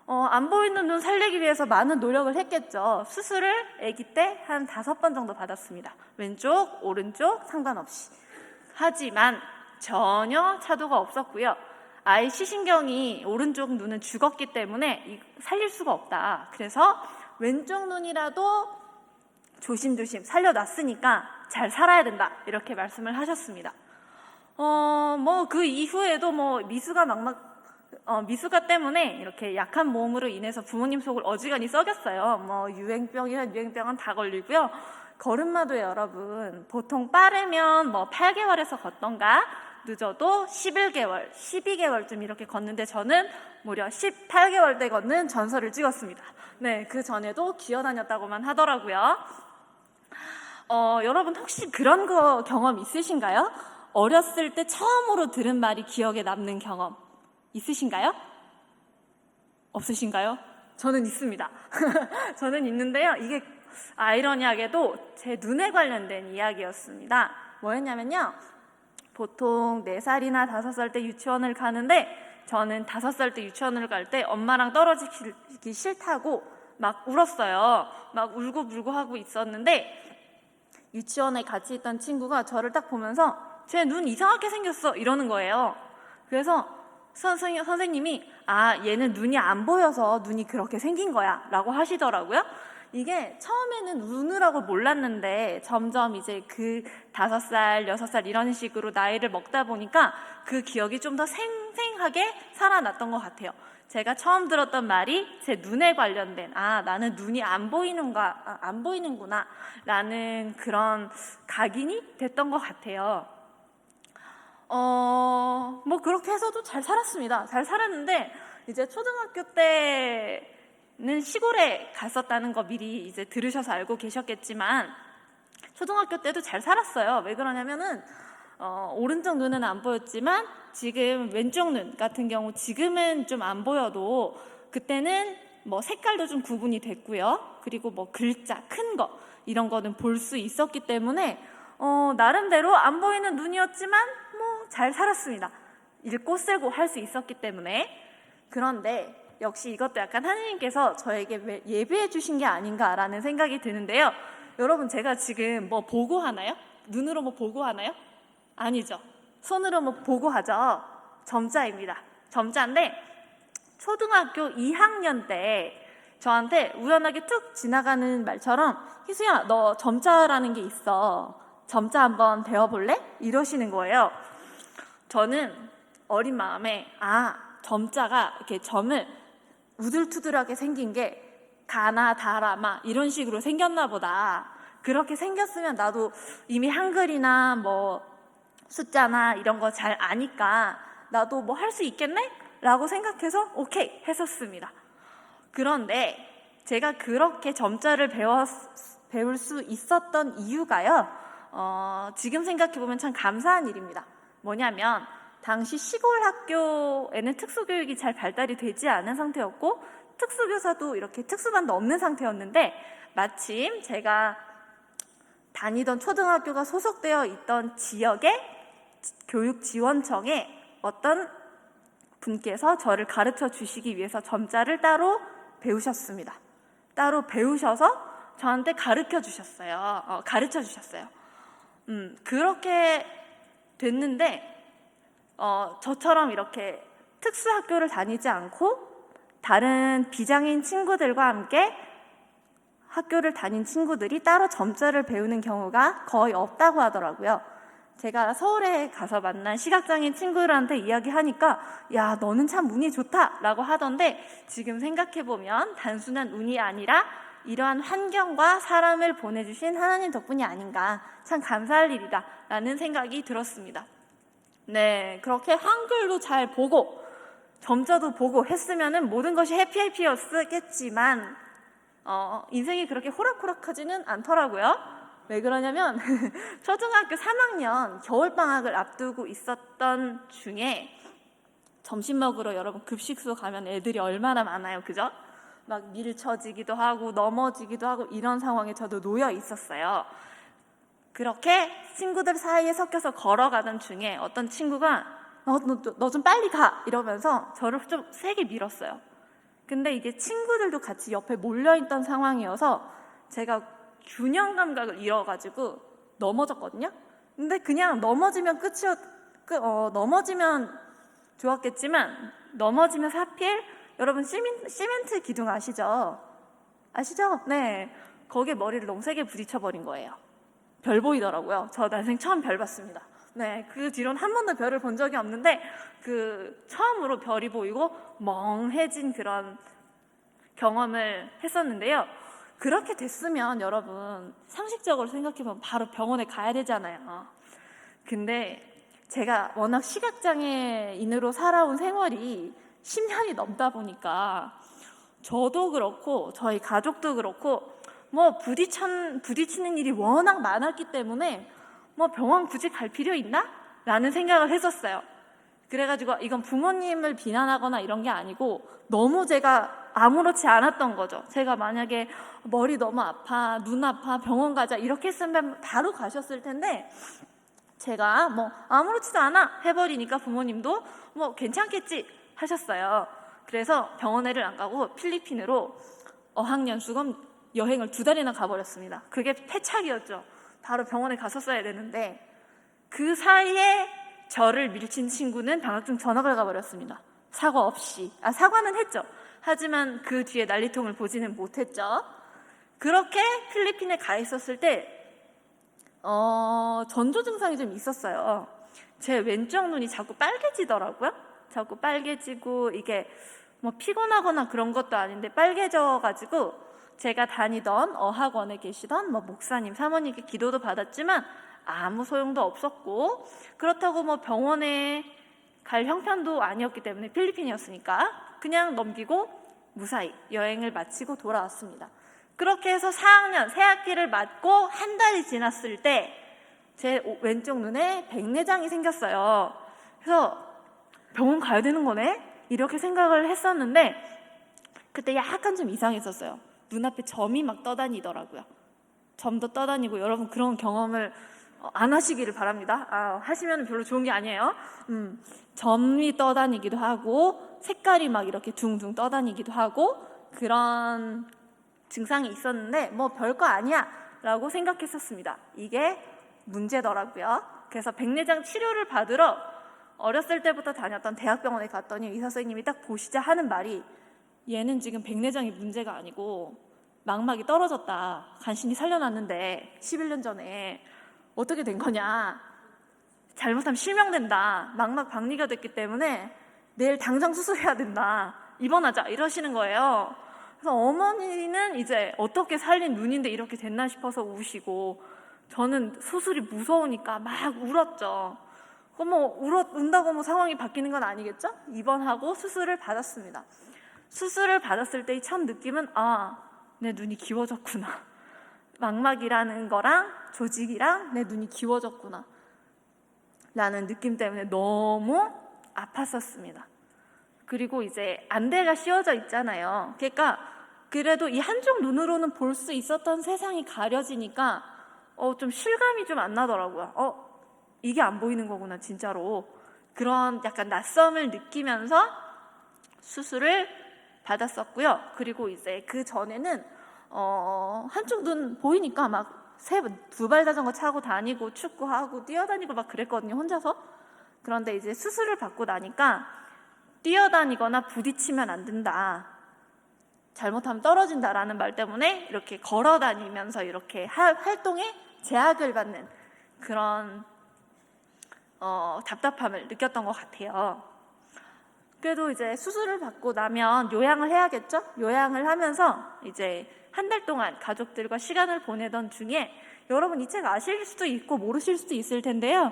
안 보이는 눈 살리기 위해서 많은 노력을 했겠죠. 수술을 아기 때 한 5번 정도 받았습니다. 왼쪽, 오른쪽 상관없이. 하지만 전혀 차도가 없었고요. 아이 시신경이 오른쪽 눈은 죽었기 때문에 살릴 수가 없다. 그래서 왼쪽 눈이라도 조심조심 살려놨으니까 잘 살아야 된다. 이렇게 말씀을 하셨습니다. 그 이후에도 미숙아 때문에 이렇게 약한 몸으로 인해서 부모님 속을 어지간히 썩였어요. 유행병이란 유행병은 다 걸리고요. 걸음마도 여러분 보통 빠르면 8개월에서 걷던가 늦어도 11개월, 12개월쯤 이렇게 걷는데 저는 무려 18개월 때 걷는 전설을 찍었습니다. 네, 그 전에도 기어다녔다고만 하더라고요. 여러분 혹시 그런 거 경험 있으신가요? 어렸을 때 처음으로 들은 말이 기억에 남는 경험 있으신가요? 없으신가요? 저는 있습니다. 저는 있는데요. 이게 아이러니하게도 제 눈에 관련된 이야기였습니다. 뭐였냐면요. 보통 4살이나 5살 때 유치원을 가는데 저는 5살 때 유치원을 갈 때 엄마랑 떨어지기 싫다고 막 울었어요. 막 울고불고 하고 있었는데 유치원에 같이 있던 친구가 저를 딱 보면서 쟤 눈 이상하게 생겼어 이러는 거예요. 그래서 선생님이 얘는 눈이 안 보여서 눈이 그렇게 생긴 거야 라고 하시더라고요. 이게 처음에는 우느라고 몰랐는데 점점 이제 그 5살, 6살 이런 식으로 나이를 먹다 보니까 그 기억이 좀 더 생생하게 살아났던 것 같아요. 제가 처음 들었던 말이 제 눈에 관련된 나는 눈이 안 보이는구나 라는 그런 각인이 됐던 것 같아요. 그렇게 해서도 잘 살았습니다. 잘 살았는데 이제 초등학교 때는 시골에 갔었다는 거 미리 이제 들으셔서 알고 계셨겠지만 초등학교 때도 잘 살았어요. 왜 그러냐면은 오른쪽 눈은 안 보였지만 지금 왼쪽 눈 같은 경우 지금은 좀 안 보여도 그때는 색깔도 좀 구분이 됐고요. 그리고 글자 큰 거 이런 거는 볼 수 있었기 때문에 나름대로 안 보이는 눈이었지만 잘 살았습니다. 읽고 쓰고 할 수 있었기 때문에. 그런데 역시 이것도 약간 하느님께서 저에게 예비해 주신 게 아닌가라는 생각이 드는데요. 여러분 제가 지금 보고 하나요? 눈으로 보고 하나요? 아니죠. 손으로 보고 하죠. 점자입니다. 점자인데 초등학교 2학년 때 저한테 우연하게 툭 지나가는 말처럼 희수야 너 점자라는 게 있어. 점자 한번 배워볼래? 이러시는 거예요. 저는 어린 마음에 점자가 이렇게 점을 우들투들하게 생긴 게 가나 다라마 이런 식으로 생겼나 보다. 그렇게 생겼으면 나도 이미 한글이나 숫자나 이런 거 잘 아니까 나도 할 수 있겠네? 라고 생각해서 오케이 했었습니다. 그런데 제가 그렇게 점자를 배울 수 있었던 이유가요. 지금 생각해보면 참 감사한 일입니다. 뭐냐면 당시 시골 학교에는 특수교육이 잘 발달이 되지 않은 상태였고 특수교사도 이렇게 특수반도 없는 상태였는데 마침 제가 다니던 초등학교가 소속되어 있던 지역의 교육지원청에 어떤 분께서 저를 가르쳐 주시기 위해서 점자를 따로 배우셨습니다. 따로 배우셔서 저한테 가르쳐 주셨어요. 그렇게 됐는데 저처럼 이렇게 특수학교를 다니지 않고 다른 비장애인 친구들과 함께 학교를 다닌 친구들이 따로 점자를 배우는 경우가 거의 없다고 하더라고요. 제가 서울에 가서 만난 시각장애인 친구들한테 이야기하니까 야, 너는 참 운이 좋다라고 하던데 지금 생각해보면 단순한 운이 아니라 이러한 환경과 사람을 보내주신 하나님 덕분이 아닌가, 참 감사할 일이다 라는 생각이 들었습니다. 네, 그렇게 한글도 잘 보고 점자도 보고 했으면 모든 것이 해피해피였겠지만 인생이 그렇게 호락호락하지는 않더라고요. 왜 그러냐면 초등학교 3학년 겨울방학을 앞두고 있었던 중에 점심 먹으러 여러분 급식소 가면 애들이 얼마나 많아요, 그죠? 막 밀쳐지기도 하고 넘어지기도 하고 이런 상황에 저도 놓여 있었어요. 그렇게 친구들 사이에 섞여서 걸어가던 중에 어떤 친구가 너 좀 빨리 가 이러면서 저를 좀 세게 밀었어요. 근데 이게 친구들도 같이 옆에 몰려있던 상황이어서 제가 균형 감각을 잃어가지고 넘어졌거든요. 근데 그냥 넘어지면 넘어지면 좋았겠지만 넘어지면서 하필 여러분 시멘트 기둥 아시죠? 네. 거기에 머리를 너무 세게 부딪혀버린 거예요. 별 보이더라고요. 저 난생 처음 별 봤습니다. 네, 그 뒤로는 한 번도 별을 본 적이 없는데 처음으로 별이 보이고 멍해진 그런 경험을 했었는데요. 그렇게 됐으면 여러분 상식적으로 생각해보면 바로 병원에 가야 되잖아요. 근데 제가 워낙 시각장애인으로 살아온 생활이 10년이 넘다 보니까 저도 그렇고 저희 가족도 그렇고 부딪히는 일이 워낙 많았기 때문에 병원 굳이 갈 필요 있나? 라는 생각을 했었어요. 그래가지고 이건 부모님을 비난하거나 이런 게 아니고 너무 제가 아무렇지 않았던 거죠. 제가 만약에 머리 너무 아파, 눈 아파, 병원 가자 이렇게 했으면 바로 가셨을 텐데 제가 아무렇지도 않아 해버리니까 부모님도 괜찮겠지 하셨어요. 그래서 병원에를 안 가고 필리핀으로 어학연 수금 여행을 2달이나 가버렸습니다. 그게 패착이었죠. 바로 병원에 갔었어야 되는데 그 사이에 저를 밀친 친구는 방학중 전학을 가버렸습니다. 사과 없이. 사과는 했죠. 하지만 그 뒤에 난리통을 보지는 못했죠. 그렇게 필리핀에 가 있었을 때 전조 증상이 좀 있었어요. 제 왼쪽 눈이 자꾸 빨개지더라고요. 자꾸 빨개지고 이게 피곤하거나 그런 것도 아닌데 빨개져가지고 제가 다니던 어학원에 계시던 목사님, 사모님께 기도도 받았지만 아무 소용도 없었고 그렇다고 병원에 갈 형편도 아니었기 때문에 필리핀이었으니까 그냥 넘기고 무사히 여행을 마치고 돌아왔습니다. 그렇게 해서 4학년 새 학기를 맞고 한 달이 지났을 때 제 왼쪽 눈에 백내장이 생겼어요. 그래서 병원 가야 되는 거네? 이렇게 생각을 했었는데 그때 약간 좀 이상했었어요. 눈앞에 점이 막 떠다니더라고요. 점도 떠다니고 여러분 그런 경험을 안 하시기를 바랍니다. 하시면 별로 좋은 게 아니에요. 점이 떠다니기도 하고 색깔이 막 이렇게 둥둥 떠다니기도 하고 그런 증상이 있었는데 별거 아니야 라고 생각했었습니다. 이게 문제더라고요. 그래서 백내장 치료를 받으러 어렸을 때부터 다녔던 대학병원에 갔더니 의사 선생님이 딱 보시자 하는 말이 얘는 지금 백내장이 문제가 아니고 망막이 떨어졌다. 간신히 살려놨는데 11년 전에 어떻게 된 거냐. 잘못하면 실명된다. 망막 박리가 됐기 때문에 내일 당장 수술해야 된다. 입원하자. 이러시는 거예요. 그래서 어머니는 이제 어떻게 살린 눈인데 이렇게 됐나 싶어서 우시고 저는 수술이 무서우니까 막 울었죠. 운다고 상황이 바뀌는 건 아니겠죠? 입원하고 수술을 받았습니다. 수술을 받았을 때의 첫 느낌은 내 눈이 기워졌구나. 망막이라는 거랑 조직이랑 내 눈이 기워졌구나 라는 느낌 때문에 너무 아팠었습니다. 그리고 이제 안대가 씌워져 있잖아요. 그러니까 그래도 이 한쪽 눈으로는 볼 수 있었던 세상이 가려지니까 좀 실감이 좀 안 나더라고요. 이게 안 보이는 거구나 진짜로. 그런 약간 낯섦을 느끼면서 수술을 받았었고요. 그리고 이제 그 전에는 한쪽 눈 보이니까 막 두발 자전거 타고 다니고 축구하고 뛰어다니고 막 그랬거든요, 혼자서. 그런데 이제 수술을 받고 나니까 뛰어다니거나 부딪히면 안 된다, 잘못하면 떨어진다라는 말 때문에 이렇게 걸어 다니면서 이렇게 활동에 제약을 받는 그런 답답함을 느꼈던 것 같아요. 그래도 이제 수술을 받고 나면 요양을 해야겠죠? 요양을 하면서 이제 한 달 동안 가족들과 시간을 보내던 중에, 여러분 이 책 아실 수도 있고 모르실 수도 있을 텐데요.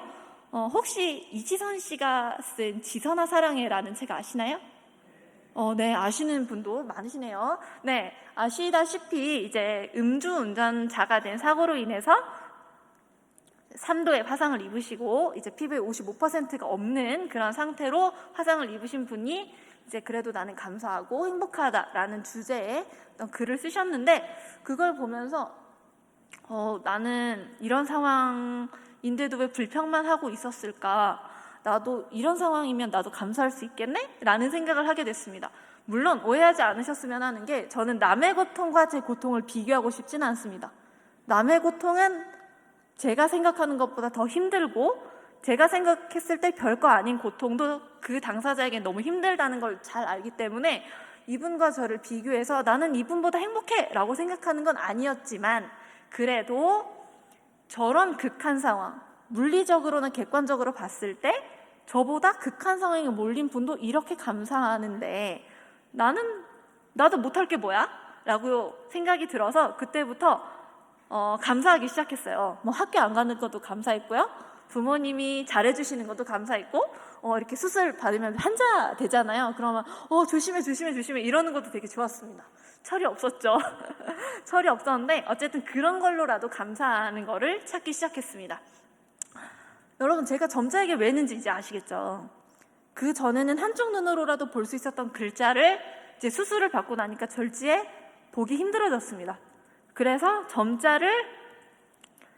혹시 이지선 씨가 쓴 지선아 사랑해라는 책 아시나요? 네, 아시는 분도 많으시네요. 네, 아시다시피 이제 음주운전자가 된 사고로 인해서 3도의 화상을 입으시고 이제 피부에 55%가 없는 그런 상태로 화상을 입으신 분이 이제 그래도 나는 감사하고 행복하다라는 주제의 어떤 글을 쓰셨는데, 그걸 보면서 나는 이런 상황인데도 왜 불평만 하고 있었을까? 나도 이런 상황이면 나도 감사할 수 있겠네? 라는 생각을 하게 됐습니다. 물론 오해하지 않으셨으면 하는 게, 저는 남의 고통과 제 고통을 비교하고 싶지는 않습니다. 남의 고통은 제가 생각하는 것보다 더 힘들고, 제가 생각했을 때 별거 아닌 고통도 그 당사자에게 너무 힘들다는 걸 잘 알기 때문에 이분과 저를 비교해서 나는 이분보다 행복해 라고 생각하는 건 아니었지만, 그래도 저런 극한 상황, 물리적으로나 객관적으로 봤을 때 저보다 극한 상황에 몰린 분도 이렇게 감사하는데 나도 못할 게 뭐야? 라고 생각이 들어서 그때부터 감사하기 시작했어요. 뭐 학교 안 가는 것도 감사했고요, 부모님이 잘해주시는 것도 감사했고, 이렇게 수술 받으면 환자 되잖아요. 그러면 조심해 이러는 것도 되게 좋았습니다. 철이 없었죠. 철이 없었는데 어쨌든 그런 걸로라도 감사하는 거를 찾기 시작했습니다. 여러분, 제가 점자에게 왜 했는지 이제 아시겠죠? 그 전에는 한쪽 눈으로라도 볼 수 있었던 글자를 이제 수술을 받고 나니까 절지에 보기 힘들어졌습니다. 그래서 점자를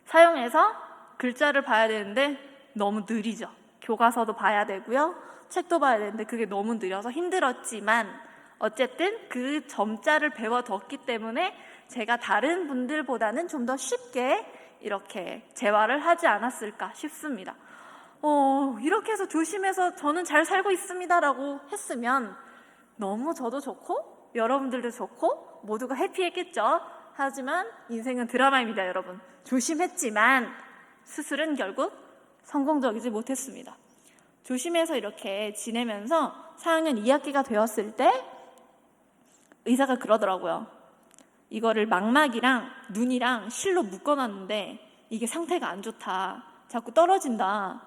사용해서 글자를 봐야 되는데 너무 느리죠. 교과서도 봐야 되고요, 책도 봐야 되는데 그게 너무 느려서 힘들었지만 어쨌든 그 점자를 배워뒀기 때문에 제가 다른 분들보다는 좀 더 쉽게 이렇게 재활을 하지 않았을까 싶습니다. 이렇게 해서 조심해서 저는 잘 살고 있습니다 라고 했으면 너무 저도 좋고 여러분들도 좋고 모두가 해피했겠죠. 하지만 인생은 드라마입니다, 여러분. 조심했지만 수술은 결국 성공적이지 못했습니다. 조심해서 이렇게 지내면서 4학년 2학기가 되었을 때 의사가 그러더라고요. 이거를 망막이랑 눈이랑 실로 묶어놨는데 이게 상태가 안 좋다, 자꾸 떨어진다.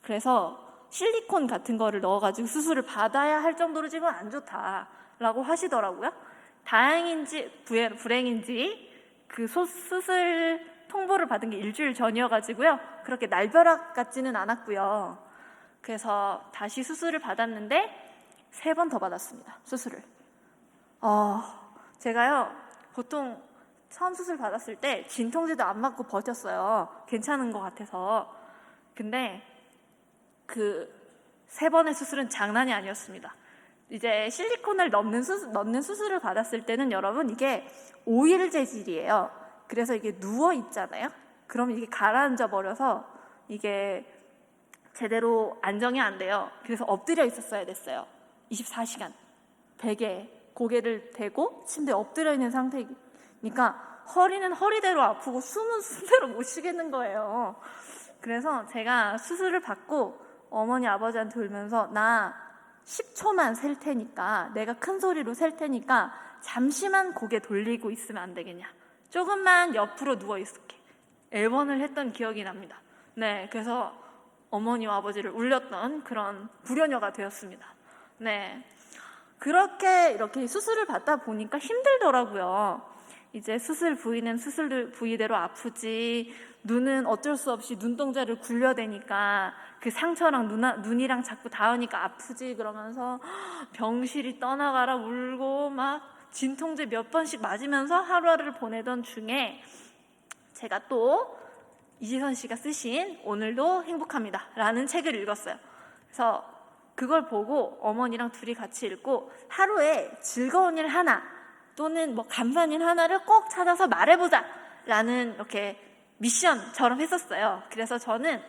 그래서 실리콘 같은 거를 넣어가지고 수술을 받아야 할 정도로 지금 안 좋다라고 하시더라고요. 다행인지 불행인지 그 수술 통보를 받은 게 일주일 전이어가지고요, 그렇게 날벼락 같지는 않았고요. 그래서 다시 수술을 받았는데 3번 더 받았습니다, 수술을. 제가요, 보통 처음 수술 받았을 때 진통제도 안 맞고 버텼어요. 괜찮은 것 같아서. 근데 그 3번의 수술은 장난이 아니었습니다. 이제 실리콘을 넣는 수술을 받았을 때는 여러분 이게 오일 재질이에요. 그래서 이게 누워 있잖아요. 그럼 이게 가라앉아 버려서 이게 제대로 안정이 안 돼요. 그래서 엎드려 있었어야 됐어요. 24시간 베개에 고개를 대고 침대에 엎드려 있는 상태니까 허리는 허리대로 아프고 숨은 숨대로 못 쉬겠는 거예요. 그래서 제가 수술을 받고 어머니 아버지한테 울면서 나 10초만 셀 테니까, 내가 큰 소리로 셀 테니까 잠시만 고개 돌리고 있으면 안 되겠냐, 조금만 옆으로 누워 있을게, 애원을 했던 기억이 납니다. 네, 그래서 어머니와 아버지를 울렸던 그런 불효녀가 되었습니다. 네, 그렇게 이렇게 수술을 받다 보니까 힘들더라고요. 이제 수술 부위는 수술 부위대로 아프지, 눈은 어쩔 수 없이 눈동자를 굴려대니까 그 상처랑 눈이랑 자꾸 닿으니까 아프지, 그러면서 병실이 떠나가라 울고 막 진통제 몇 번씩 맞으면서 하루하루를 보내던 중에 제가 또 이지선 씨가 쓰신 오늘도 행복합니다 라는 책을 읽었어요. 그래서 그걸 보고 어머니랑 둘이 같이 읽고 하루에 즐거운 일 하나 또는 뭐 감사한 일 하나를 꼭 찾아서 말해보자 라는 이렇게 미션처럼 했었어요. 그래서 저는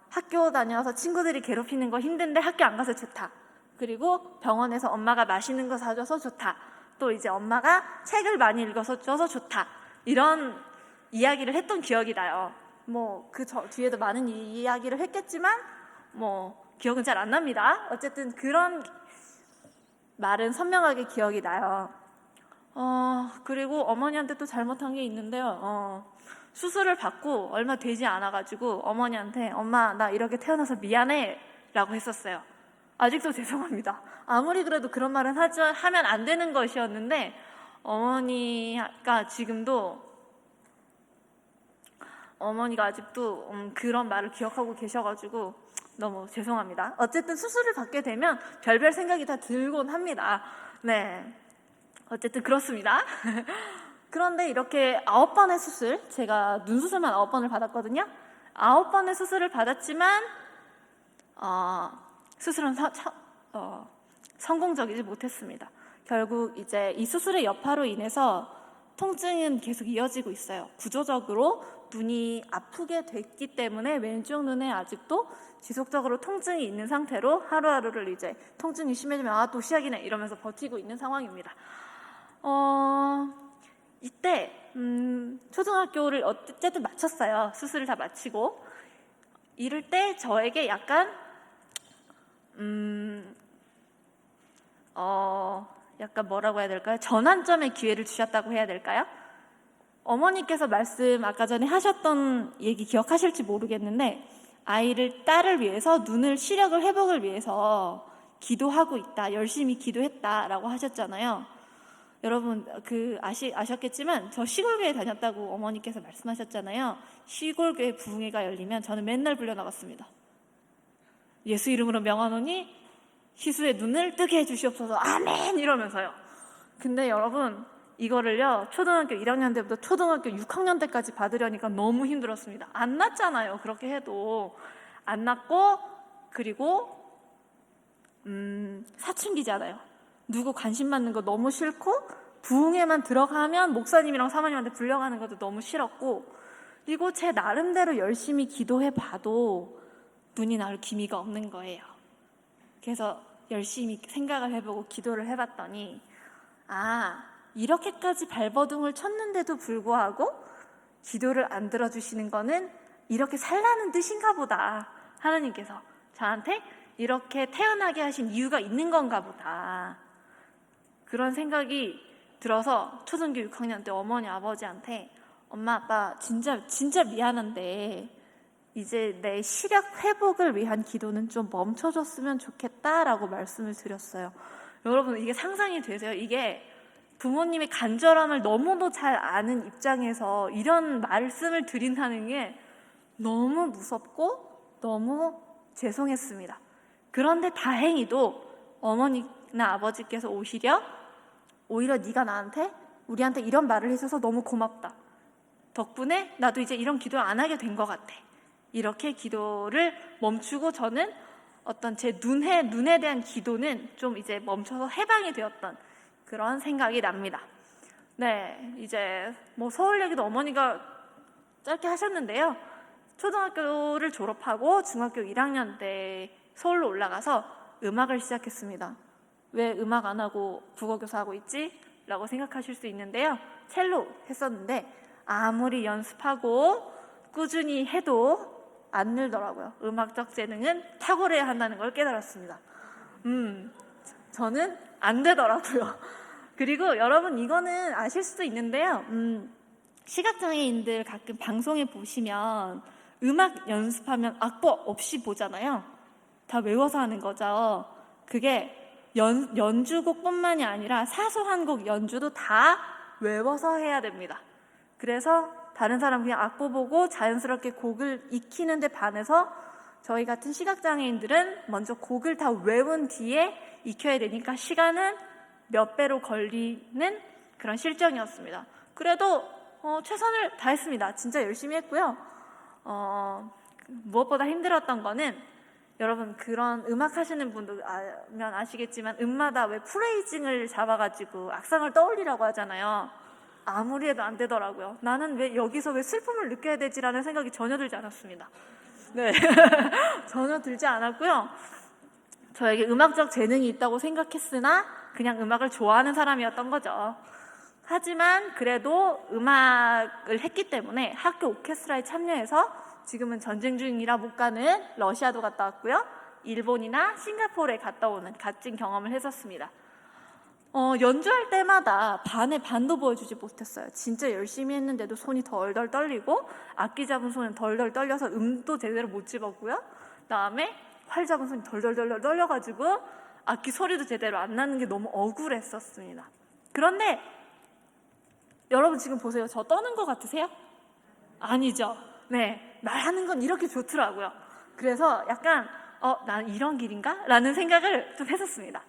학교 다녀서 친구들이 괴롭히는 거 힘든데 학교 안 가서 좋다. 그리고 병원에서 엄마가 맛있는 거 사줘서 좋다. 또 이제 엄마가 책을 많이 읽어서 줘서 좋다. 이런 이야기를 했던 기억이 나요. 뭐 그 뒤에도 많은 이야기를 했겠지만 뭐 기억은 잘 안 납니다. 어쨌든 그런 말은 선명하게 기억이 나요. 그리고 어머니한테 또 잘못한 게 있는데요. 수술을 받고 얼마 되지 않아가지고 어머니한테 엄마 나 이렇게 태어나서 미안해 라고 했었어요. 아직도 죄송합니다. 아무리 그래도 그런 말은 하면 안 되는 것이었는데 어머니가 아직도 그런 말을 기억하고 계셔가지고 너무 죄송합니다. 어쨌든 수술을 받게 되면 별별 생각이 다 들곤 합니다. 네, 어쨌든 그렇습니다. 그런데 이렇게 9번의 수술, 제가 눈 수술만 9번을 받았거든요. 9번의 수술을 받았지만 수술은 성공적이지 못했습니다. 결국 이제 이 수술의 여파로 인해서 통증은 계속 이어지고 있어요. 구조적으로 눈이 아프게 됐기 때문에 왼쪽 눈에 아직도 지속적으로 통증이 있는 상태로 하루하루를 이제 통증이 심해지면 또 시작이네 이러면서 버티고 있는 상황입니다. 이때 초등학교를 어쨌든 마쳤어요. 수술을 다 마치고 이럴 때 저에게 약간 약간 뭐라고 해야 될까요? 전환점의 기회를 주셨다고 해야 될까요? 어머니께서 말씀 아까 전에 하셨던 얘기 기억하실지 모르겠는데 딸을 위해서 눈을 시력을 회복을 위해서 기도하고 있다, 열심히 기도했다라고 하셨잖아요. 여러분 아셨겠지만 저 시골교회 다녔다고 어머니께서 말씀하셨잖아요. 시골교회 부흥회가 열리면 저는 맨날 불려나갔습니다. 예수 이름으로 명하노니 희수의 눈을 뜨게 해주시옵소서 아멘 이러면서요. 근데 여러분 이거를요 초등학교 1학년 때부터 초등학교 6학년 때까지 받으려니까 너무 힘들었습니다. 안 낫잖아요. 그렇게 해도 안 낫고, 그리고 사춘기잖아요. 누구 관심 받는 거 너무 싫고 부흥회만 들어가면 목사님이랑 사모님한테 불려가는 것도 너무 싫었고, 그리고 제 나름대로 열심히 기도해봐도 눈이 나올 기미가 없는 거예요. 그래서 열심히 생각을 해보고 기도를 해봤더니 이렇게까지 발버둥을 쳤는데도 불구하고 기도를 안 들어주시는 거는 이렇게 살라는 뜻인가 보다. 하나님께서 저한테 이렇게 태어나게 하신 이유가 있는 건가 보다. 그런 생각이 들어서 초등학교 6학년 때 어머니 아버지한테 엄마 아빠 진짜 미안한데 이제 내 시력 회복을 위한 기도는 좀 멈춰줬으면 좋겠다라고 말씀을 드렸어요. 여러분 이게 상상이 되세요? 이게 부모님의 간절함을 너무도 잘 아는 입장에서 이런 말씀을 드린다는 게 너무 무섭고 너무 죄송했습니다. 그런데 다행히도 어머니나 아버지께서 오히려 네가 우리한테 이런 말을 해줘서 너무 고맙다. 덕분에 나도 이제 이런 기도를 안 하게 된 것 같아. 이렇게 기도를 멈추고 저는 어떤 제 눈에 대한 기도는 좀 이제 멈춰서 해방이 되었던 그런 생각이 납니다. 네, 이제 뭐 서울 얘기도 어머니가 짧게 하셨는데요. 초등학교를 졸업하고 중학교 1학년 때 서울로 올라가서 음악을 시작했습니다. 왜 음악 안 하고 국어교사 하고 있지? 라고 생각하실 수 있는데요. 첼로 했었는데 아무리 연습하고 꾸준히 해도 안 늘더라고요. 음악적 재능은 탁월해야 한다는 걸 깨달았습니다. 저는 안 되더라고요. 그리고 여러분 이거는 아실 수도 있는데요. 시각장애인들 가끔 방송에 보시면 음악 연습하면 악보 없이 보잖아요. 다 외워서 하는 거죠. 그게 연주곡뿐만이 아니라 사소한 곡 연주도 다 외워서 해야 됩니다. 그래서 다른 사람 그냥 악보 보고 자연스럽게 곡을 익히는데 반해서 저희 같은 시각장애인들은 먼저 곡을 다 외운 뒤에 익혀야 되니까 시간은 몇 배로 걸리는 그런 실정이었습니다. 그래도 최선을 다했습니다. 진짜 열심히 했고요. 무엇보다 힘들었던 거는 여러분 그런 음악 하시는 분들 아면 아시겠지만 음마다 왜 프레이징을 잡아가지고 악상을 떠올리라고 하잖아요. 아무리 해도 안 되더라고요. 나는 왜 여기서 왜 슬픔을 느껴야 되지라는 생각이 전혀 들지 않았습니다. 네, 전혀 들지 않았고요. 저에게 음악적 재능이 있다고 생각했으나 그냥 음악을 좋아하는 사람이었던 거죠. 하지만 그래도 음악을 했기 때문에 학교 오케스트라에 참여해서 지금은 전쟁 중이라 못 가는 러시아도 갔다 왔고요. 일본이나 싱가포르에 갔다 오는 값진 경험을 했었습니다. 연주할 때마다 반의 반도 보여주지 못했어요. 진짜 열심히 했는데도 손이 덜덜 떨리고 악기 잡은 손은 덜덜 떨려서 음도 제대로 못 집었고요. 그다음에 활 잡은 손이 덜덜 떨려가지고 악기 소리도 제대로 안 나는 게 너무 억울했었습니다. 그런데 여러분 지금 보세요. 저 떠는 것 같으세요? 아니죠. 네, 말하는 건 이렇게 좋더라고요. 그래서 약간 난 이런 길인가? 라는 생각을 좀 했었습니다.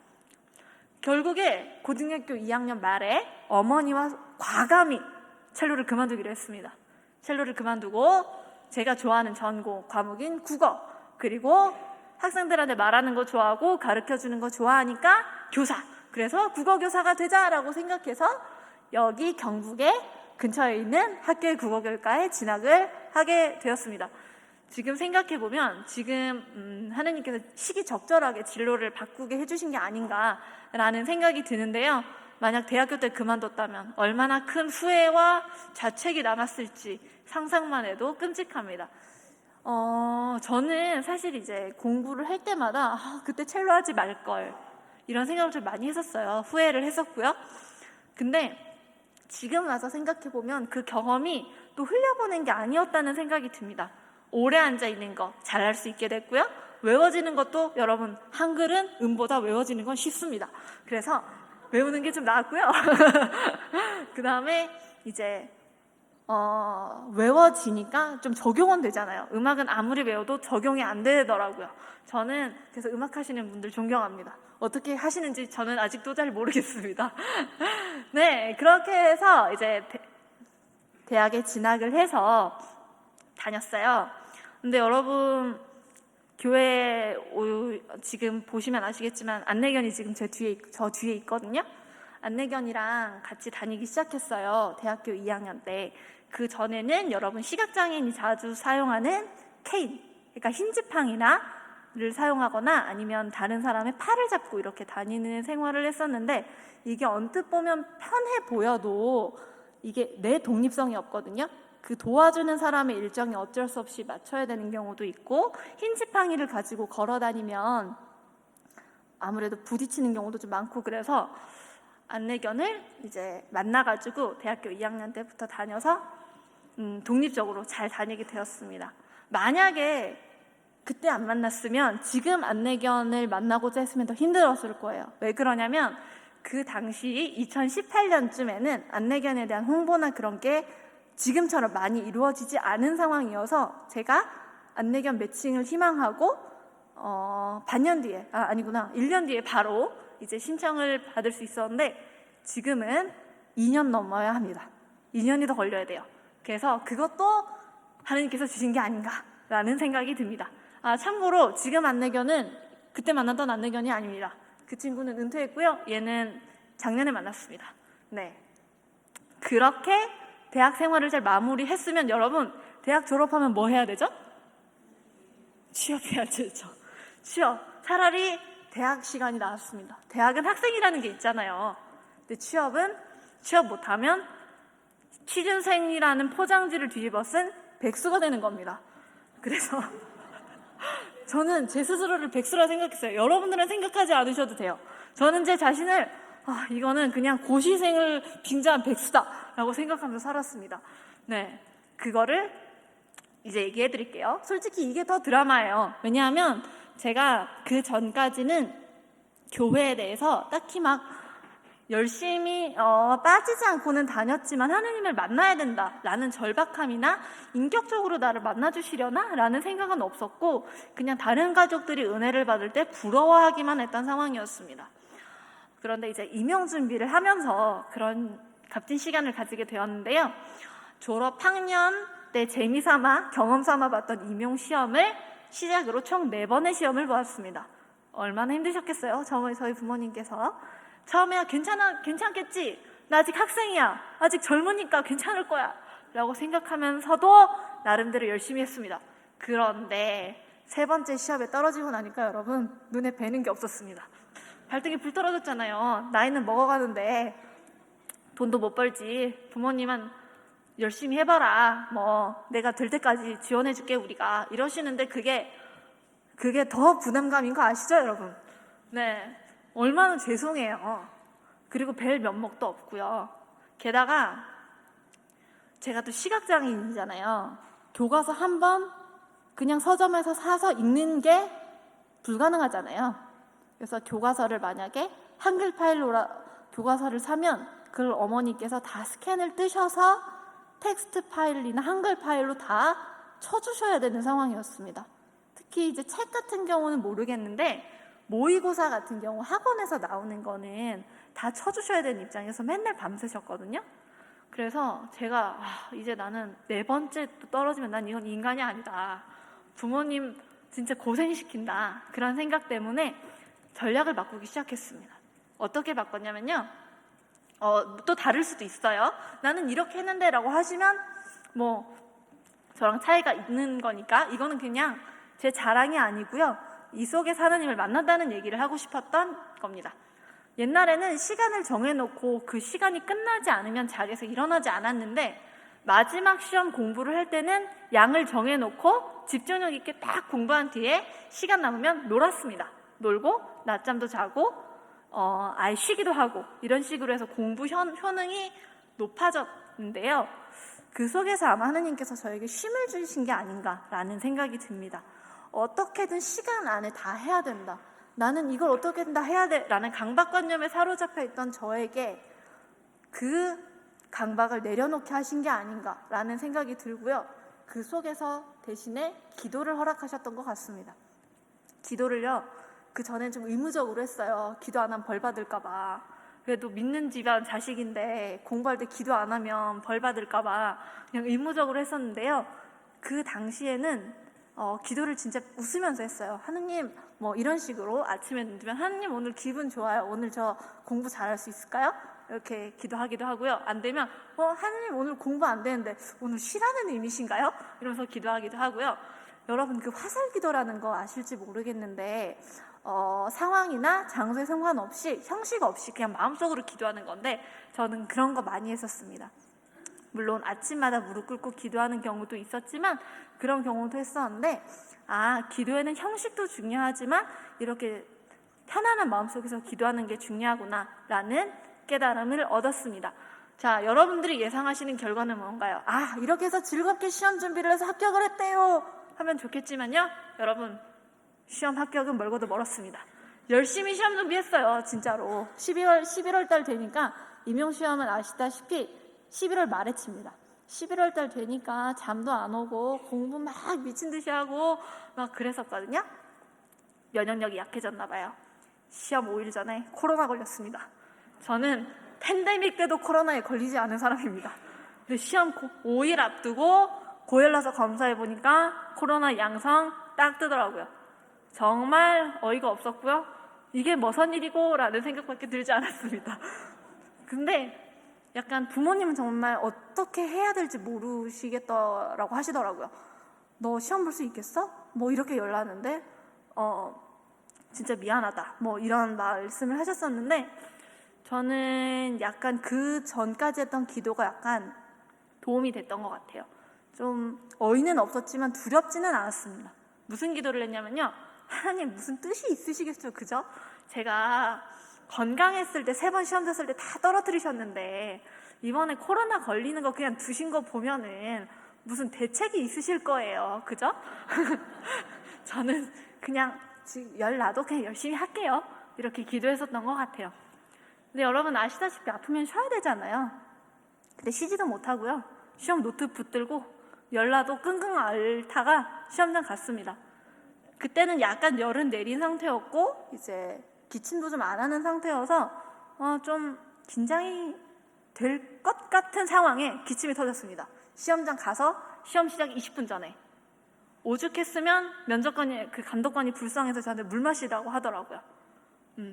결국에 고등학교 2학년 말에 어머니와 과감히 첼로를 그만두기로 했습니다. 첼로를 그만두고 제가 좋아하는 전공 과목인 국어, 그리고 학생들한테 말하는 거 좋아하고 가르쳐주는 거 좋아하니까 교사, 그래서 국어교사가 되자라고 생각해서 여기 경북에 근처에 있는 학교의 국어교과에 진학을 하게 되었습니다. 지금 생각해보면 지금 하느님께서 시기적절하게 진로를 바꾸게 해주신 게 아닌가라는 생각이 드는데요. 만약 대학교 때 그만뒀다면 얼마나 큰 후회와 자책이 남았을지 상상만 해도 끔찍합니다. 저는 사실 이제 공부를 할 때마다 그때 첼로 하지 말걸 이런 생각을 좀 많이 했었어요. 후회를 했었고요. 근데 지금 와서 생각해보면 그 경험이 또 흘려보낸 게 아니었다는 생각이 듭니다. 오래 앉아있는 거 잘할 수 있게 됐고요. 외워지는 것도 여러분 한글은 음보다 외워지는 건 쉽습니다. 그래서 외우는 게 좀 나았고요. 그 다음에 이제 외워지니까 좀 적용은 되잖아요. 음악은 아무리 외워도 적용이 안 되더라고요. 저는 그래서 음악 하시는 분들 존경합니다. 어떻게 하시는지 저는 아직도 잘 모르겠습니다. 네, 그렇게 해서 이제 대학에 진학을 해서 다녔어요. 근데 여러분 교회 지금 보시면 아시겠지만 안내견이 지금 저 뒤에 있거든요. 안내견이랑 같이 다니기 시작했어요. 대학교 2학년 때. 그 전에는 여러분 시각장애인이 자주 사용하는 케인, 그러니까 흰지팡이를 사용하거나 아니면 다른 사람의 팔을 잡고 이렇게 다니는 생활을 했었는데 이게 언뜻 보면 편해 보여도 이게 내 독립성이 없거든요. 그 도와주는 사람의 일정이 어쩔 수 없이 맞춰야 되는 경우도 있고 흰지팡이를 가지고 걸어 다니면 아무래도 부딪히는 경우도 좀 많고 그래서 안내견을 이제 만나가지고 대학교 2학년 때부터 다녀서 독립적으로 잘 다니게 되었습니다. 만약에 그때 안 만났으면 지금 안내견을 만나고자 했으면 더 힘들었을 거예요. 왜 그러냐면 그 당시 2018년쯤에는 안내견에 대한 홍보나 그런 게 지금처럼 많이 이루어지지 않은 상황이어서 제가 안내견 매칭을 희망하고 반년 뒤에 아니구나 1년 뒤에 바로 이제 신청을 받을 수 있었는데 지금은 2년 넘어야 합니다. 2년이 더 걸려야 돼요. 그래서 그것도 하나님께서 주신 게 아닌가라는 생각이 듭니다. 참고로 지금 안내견은 그때 만났던 안내견이 아닙니다. 그 친구는 은퇴했고요. 얘는 작년에 만났습니다. 네, 그렇게 대학 생활을 잘 마무리했으면 여러분 대학 졸업하면 뭐 해야 되죠? 취업해야 되죠. 취업. 차라리 대학 시간이 나왔습니다. 대학은 학생이라는 게 있잖아요. 근데 취업 못하면 취준생이라는 포장지를 뒤집어 쓴 백수가 되는 겁니다. 그래서 저는 제 스스로를 백수라 생각했어요. 여러분들은 생각하지 않으셔도 돼요. 저는 제 자신을 이거는 그냥 고시생을 빙자한 백수다라고 생각하면서 살았습니다. 네, 그거를 이제 얘기해 드릴게요. 솔직히 이게 더 드라마예요. 왜냐하면 제가 그 전까지는 교회에 대해서 딱히 막 열심히 빠지지 않고는 다녔지만 하느님을 만나야 된다라는 절박함이나 인격적으로 나를 만나주시려나? 라는 생각은 없었고 그냥 다른 가족들이 은혜를 받을 때 부러워하기만 했던 상황이었습니다. 그런데 이제 임용 준비를 하면서 그런 값진 시간을 가지게 되었는데요. 졸업 학년 때 재미삼아 경험삼아 봤던 임용 시험을 시작으로 총 4번의 시험을 보았습니다. 얼마나 힘드셨겠어요? 저희 부모님께서 처음에야 괜찮겠지. 나 아직 학생이야. 아직 젊으니까 괜찮을 거야. 라고 생각하면서도 나름대로 열심히 했습니다. 그런데 3번째 시험에 떨어지고 나니까 여러분 눈에 뵈는 게 없었습니다. 발등에 불 떨어졌잖아요. 나이는 먹어가는데 돈도 못 벌지. 부모님은 열심히 해봐라. 뭐 내가 될 때까지 지원해줄게 우리가 이러시는데 그게 더 부담감인 거 아시죠 여러분? 네. 얼마나 죄송해요. 그리고 뵐 면목도 없고요. 게다가 제가 또 시각장애인이잖아요. 교과서 한 번 그냥 서점에서 사서 읽는 게 불가능하잖아요. 그래서 교과서를 만약에 한글 파일로 교과서를 사면 그걸 어머니께서 다 스캔을 뜨셔서 텍스트 파일이나 한글 파일로 다 쳐주셔야 되는 상황이었습니다. 특히 이제 책 같은 경우는 모르겠는데 모의고사 같은 경우 학원에서 나오는 거는 다 쳐주셔야 되는 입장에서 맨날 밤새셨거든요. 그래서 제가 이제 나는 4번째 또 떨어지면 난 이건 인간이 아니다. 부모님 진짜 고생시킨다. 그런 생각 때문에 전략을 바꾸기 시작했습니다. 어떻게 바꿨냐면요. 또 다를 수도 있어요. 나는 이렇게 했는데 라고 하시면 뭐 저랑 차이가 있는 거니까 이거는 그냥 제 자랑이 아니고요. 이 속에서 하나님을 만난다는 얘기를 하고 싶었던 겁니다. 옛날에는 시간을 정해놓고 그 시간이 끝나지 않으면 자리에서 일어나지 않았는데 마지막 시험 공부를 할 때는 양을 정해놓고 집중력 있게 딱 공부한 뒤에 시간 남으면 놀았습니다. 놀고 낮잠도 자고 아예 쉬기도 하고 이런 식으로 해서 공부 효능이 높아졌는데요. 그 속에서 아마 하나님께서 저에게 쉼을 주신 게 아닌가라는 생각이 듭니다. 어떻게든 시간 안에 다 해야 된다. 나는 이걸 어떻게든 다 해야 돼. 라는 강박관념에 사로잡혀 있던 저에게 그 강박을 내려놓게 하신 게 아닌가라는 생각이 들고요. 그 속에서 대신에 기도를 허락하셨던 것 같습니다. 기도를요. 그 전엔 좀 의무적으로 했어요. 기도 안 하면 벌 받을까 봐. 그래도 믿는 집안 자식인데 공부할 때 기도 안 하면 벌 받을까 봐 그냥 의무적으로 했었는데요. 그 당시에는 기도를 진짜 웃으면서 했어요. 하느님 뭐 이런 식으로 아침에 눈 뜨면 하느님 오늘 기분 좋아요. 오늘 저 공부 잘할 수 있을까요? 이렇게 기도하기도 하고요. 안 되면 하느님 오늘 공부 안 되는데 오늘 쉬라는 의미신가요? 이러면서 기도하기도 하고요. 여러분 그 화살 기도라는 거 아실지 모르겠는데 상황이나 장소에 상관없이 형식 없이 그냥 마음속으로 기도하는 건데 저는 그런 거 많이 했었습니다. 물론 아침마다 무릎 꿇고 기도하는 경우도 있었지만 그런 경우도 했었는데 기도에는 형식도 중요하지만 이렇게 편안한 마음속에서 기도하는 게 중요하구나 라는 깨달음을 얻었습니다. 자, 여러분들이 예상하시는 결과는 뭔가요? 이렇게 해서 즐겁게 시험 준비를 해서 합격을 했대요 하면 좋겠지만요. 여러분 시험 합격은 멀고도 멀었습니다. 열심히 시험 준비했어요. 진짜로 11월 달 되니까 임용시험은 아시다시피 11월 말에 칩니다. 11월 달 되니까 잠도 안 오고 공부 막 미친 듯이 하고 막 그랬었거든요. 면역력이 약해졌나 봐요. 시험 5일 전에 코로나 걸렸습니다. 저는 팬데믹 때도 코로나에 걸리지 않은 사람입니다. 근데 시험 5일 앞두고 고열나서 검사해보니까 코로나 양성 딱 뜨더라고요. 정말 어이가 없었고요. 이게 무슨 일이고 라는 생각밖에 들지 않았습니다. 근데 약간 부모님은 정말 어떻게 해야 될지 모르시겠다라고 하시더라고요. 너 시험 볼 수 있겠어? 뭐 이렇게 연락하는데 진짜 미안하다 뭐 이런 말씀을 하셨었는데 저는 약간 그 전까지 했던 기도가 약간 도움이 됐던 것 같아요. 좀 어이는 없었지만 두렵지는 않았습니다. 무슨 기도를 했냐면요. 하나님 무슨 뜻이 있으시겠죠, 그죠? 제가 건강했을 때 3번 시험 쳤을 때 다 떨어뜨리셨는데 이번에 코로나 걸리는 거 그냥 두신 거 보면은 무슨 대책이 있으실 거예요, 그죠? 저는 그냥 지금 열 나도 그냥 열심히 할게요. 이렇게 기도했었던 것 같아요. 근데 여러분 아시다시피 아프면 쉬어야 되잖아요. 근데 쉬지도 못하고요. 시험 노트 붙들고 열나도 끙끙 앓다가 시험장 갔습니다. 그때는 약간 열은 내린 상태였고 이제 기침도 좀 안 하는 상태여서 좀 긴장이 될 것 같은 상황에 기침이 터졌습니다. 시험장 가서 시험 시작 20분 전에 오죽했으면 면접관이 그 감독관이 불쌍해서 저한테 물 마시라고 하더라고요.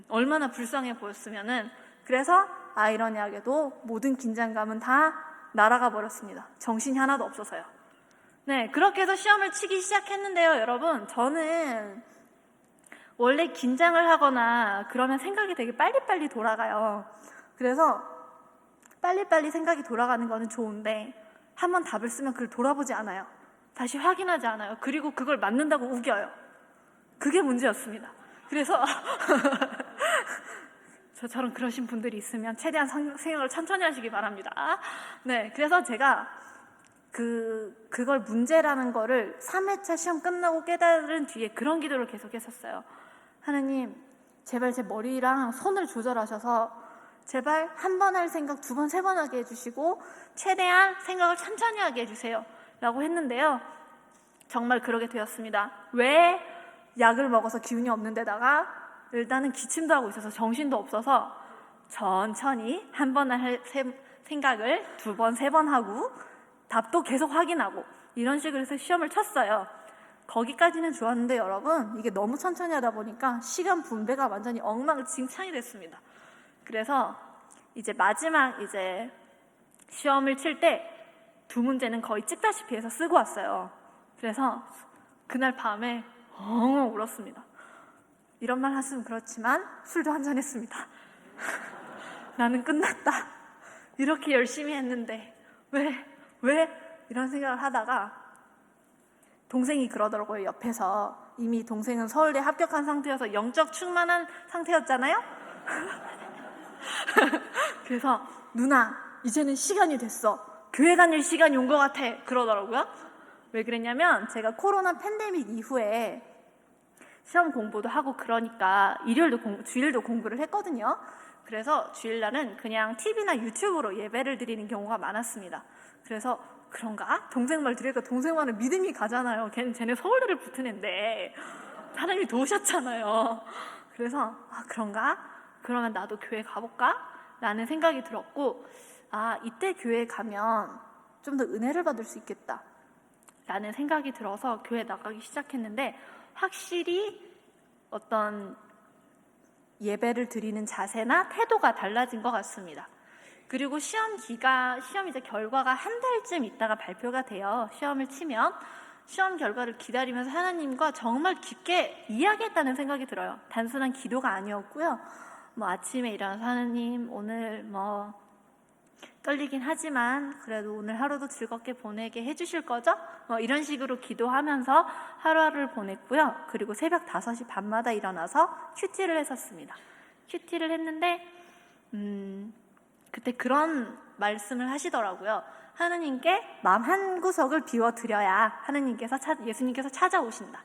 얼마나 불쌍해 보였으면은. 그래서 아이러니하게도 모든 긴장감은 다 날아가 버렸습니다. 정신이 하나도 없어서요. 네, 그렇게 해서 시험을 치기 시작했는데요, 여러분. 저는 원래 긴장을 하거나 그러면 생각이 되게 빨리빨리 돌아가요. 그래서 빨리빨리 생각이 돌아가는 거는 좋은데 한번 답을 쓰면 그걸 돌아보지 않아요. 다시 확인하지 않아요. 그리고 그걸 맞는다고 우겨요. 그게 문제였습니다. 그래서 저처럼 그러신 분들이 있으면 최대한 생각을 천천히 하시기 바랍니다. 네, 그래서 제가 그걸 문제라는 거를 3회차 시험 끝나고 깨달은 뒤에 그런 기도를 계속 했었어요. 하느님, 제발 제 머리랑 손을 조절하셔서 제발 한 번 할 생각 2번, 3번 하게 해주시고 최대한 생각을 천천히 하게 해주세요 라고 했는데요. 정말 그러게 되었습니다. 왜 약을 먹어서 기운이 없는 데다가 일단은 기침도 하고 있어서 정신도 없어서 천천히 한 번 할 생각을 2번, 3번 하고 답도 계속 확인하고 이런 식으로 해서 시험을 쳤어요. 거기까지는 좋았는데 여러분, 이게 너무 천천히 하다 보니까 시간 분배가 완전히 엉망진창이 됐습니다. 그래서 이제 마지막 시험을 칠 때 2문제는 거의 찍다시피 해서 쓰고 왔어요. 그래서 그날 밤에 엉엉 울었습니다. 이런 말 하시면 그렇지만 술도 한잔 했습니다. 나는 끝났다. 이렇게 열심히 했는데 왜? 이런 생각을 하다가 동생이 그러더라고요. 옆에서. 이미 동생은 서울대 합격한 상태여서 영적 충만한 상태였잖아요. 그래서 누나, 이제는 시간이 됐어. 교회 다닐 시간이 온 것 같아. 그러더라고요. 왜 그랬냐면 제가 코로나 팬데믹 이후에 시험 공부도 하고 그러니까 주일도 공부를 했거든요. 그래서 주일날은 그냥 TV나 유튜브로 예배를 드리는 경우가 많았습니다. 그래서 그런가? 동생 말 들으니까 동생 말은 믿음이 가잖아요. 쟤네 서울대를 붙은 앤데 하나님이 도우셨잖아요. 그래서 그런가? 그러면 나도 교회 가볼까? 라는 생각이 들었고 이때 교회 가면 좀 더 은혜를 받을 수 있겠다 라는 생각이 들어서 교회 나가기 시작했는데 확실히 어떤 예배를 드리는 자세나 태도가 달라진 것 같습니다. 그리고 시험 이제 결과가 한 달쯤 있다가 발표가 돼요. 시험을 치면 시험 결과를 기다리면서 하나님과 정말 깊게 이야기했다는 생각이 들어요. 단순한 기도가 아니었고요. 아침에 일어나서 하나님, 오늘 떨리긴 하지만 그래도 오늘 하루도 즐겁게 보내게 해주실 거죠? 이런 식으로 기도하면서 하루하루를 보냈고요. 그리고 새벽 5시 반마다 일어나서 큐티를 했었습니다. 큐티를 했는데 그때 그런 말씀을 하시더라고요. 하느님께 마음 한 구석을 비워드려야 예수님께서 찾아오신다.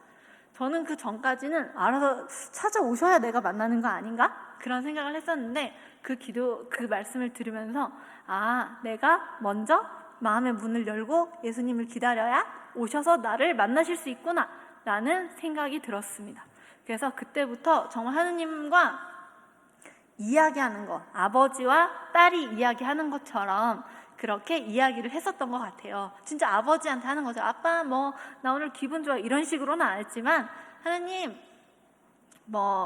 저는 그 전까지는 알아서 찾아오셔야 내가 만나는 거 아닌가? 그런 생각을 했었는데 그 말씀을 들으면서 내가 먼저 마음의 문을 열고 예수님을 기다려야 오셔서 나를 만나실 수 있구나 라는 생각이 들었습니다. 그래서 그때부터 정말 하느님과 이야기하는 것, 아버지와 딸이 이야기하는 것처럼 그렇게 이야기를 했었던 것 같아요. 진짜 아버지한테 하는 거죠. 아빠 나 오늘 기분 좋아 이런 식으로는 안 했지만 하느님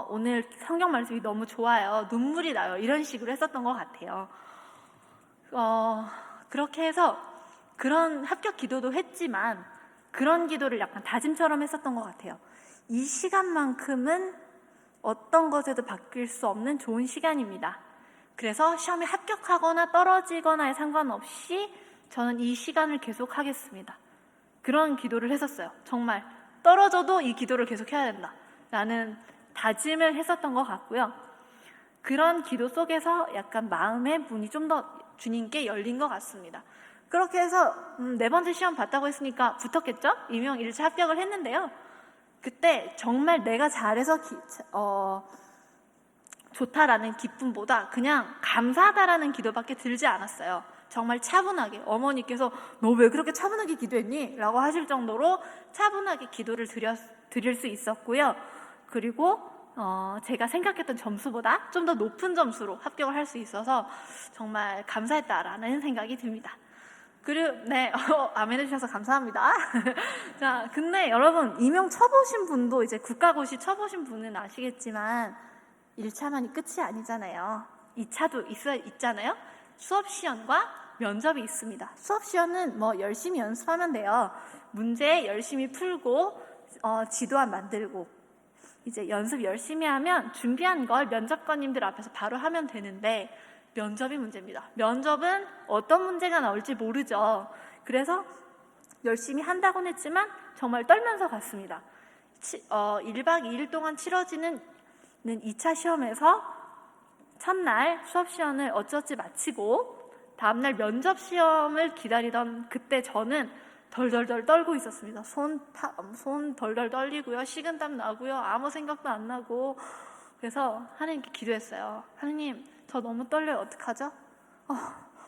오늘 성경 말씀이 너무 좋아요. 눈물이 나요. 이런 식으로 했었던 것 같아요. 그렇게 해서 그런 합격 기도도 했지만 그런 기도를 약간 다짐처럼 했었던 것 같아요. 이 시간만큼은 어떤 것에도 바뀔 수 없는 좋은 시간입니다. 그래서 시험에 합격하거나 떨어지거나에 상관없이 저는 이 시간을 계속 하겠습니다. 그런 기도를 했었어요. 정말 떨어져도 이 기도를 계속 해야 된다 라는 다짐을 했었던 것 같고요. 그런 기도 속에서 약간 마음의 문이 좀 더 주님께 열린 것 같습니다. 그렇게 해서 4번째 시험 봤다고 했으니까 붙었겠죠? 임용 1차 합격을 했는데요. 그때 정말 내가 잘해서 좋다라는 기쁨보다 그냥 감사하다라는 기도밖에 들지 않았어요. 정말 차분하게 어머니께서 너 왜 그렇게 차분하게 기도했니? 라고 하실 정도로 차분하게 기도를 드릴 수 있었고요. 그리고 제가 생각했던 점수보다 좀 더 높은 점수로 합격을 할 수 있어서 정말 감사했다라는 생각이 듭니다. 그리고 네, 아멘 해주셔서 감사합니다. 자, 근데 여러분 임용 쳐보신 분도 이제 국가고시 쳐보신 분은 아시겠지만 1차만이 끝이 아니잖아요. 2차도 있잖아요. 수업시험과 면접이 있습니다. 수업시험은 뭐 열심히 연습하면 돼요. 문제 열심히 풀고 지도안 만들고 이제 연습 열심히 하면 준비한 걸 면접관님들 앞에서 바로 하면 되는데 면접이 문제입니다. 면접은 어떤 문제가 나올지 모르죠. 그래서 열심히 한다고는 했지만 정말 떨면서 갔습니다. 1박 2일 동안 치러지는 2차 시험에서 첫날 수업 시험을 어찌어찌 마치고 다음날 면접 시험을 기다리던 그때 저는 덜덜덜 떨고 있었습니다. 손 덜덜 떨리고요. 식은땀 나고요. 아무 생각도 안 나고. 그래서 하나님께 기도했어요. 하나님, 저 너무 떨려요. 어떡하죠?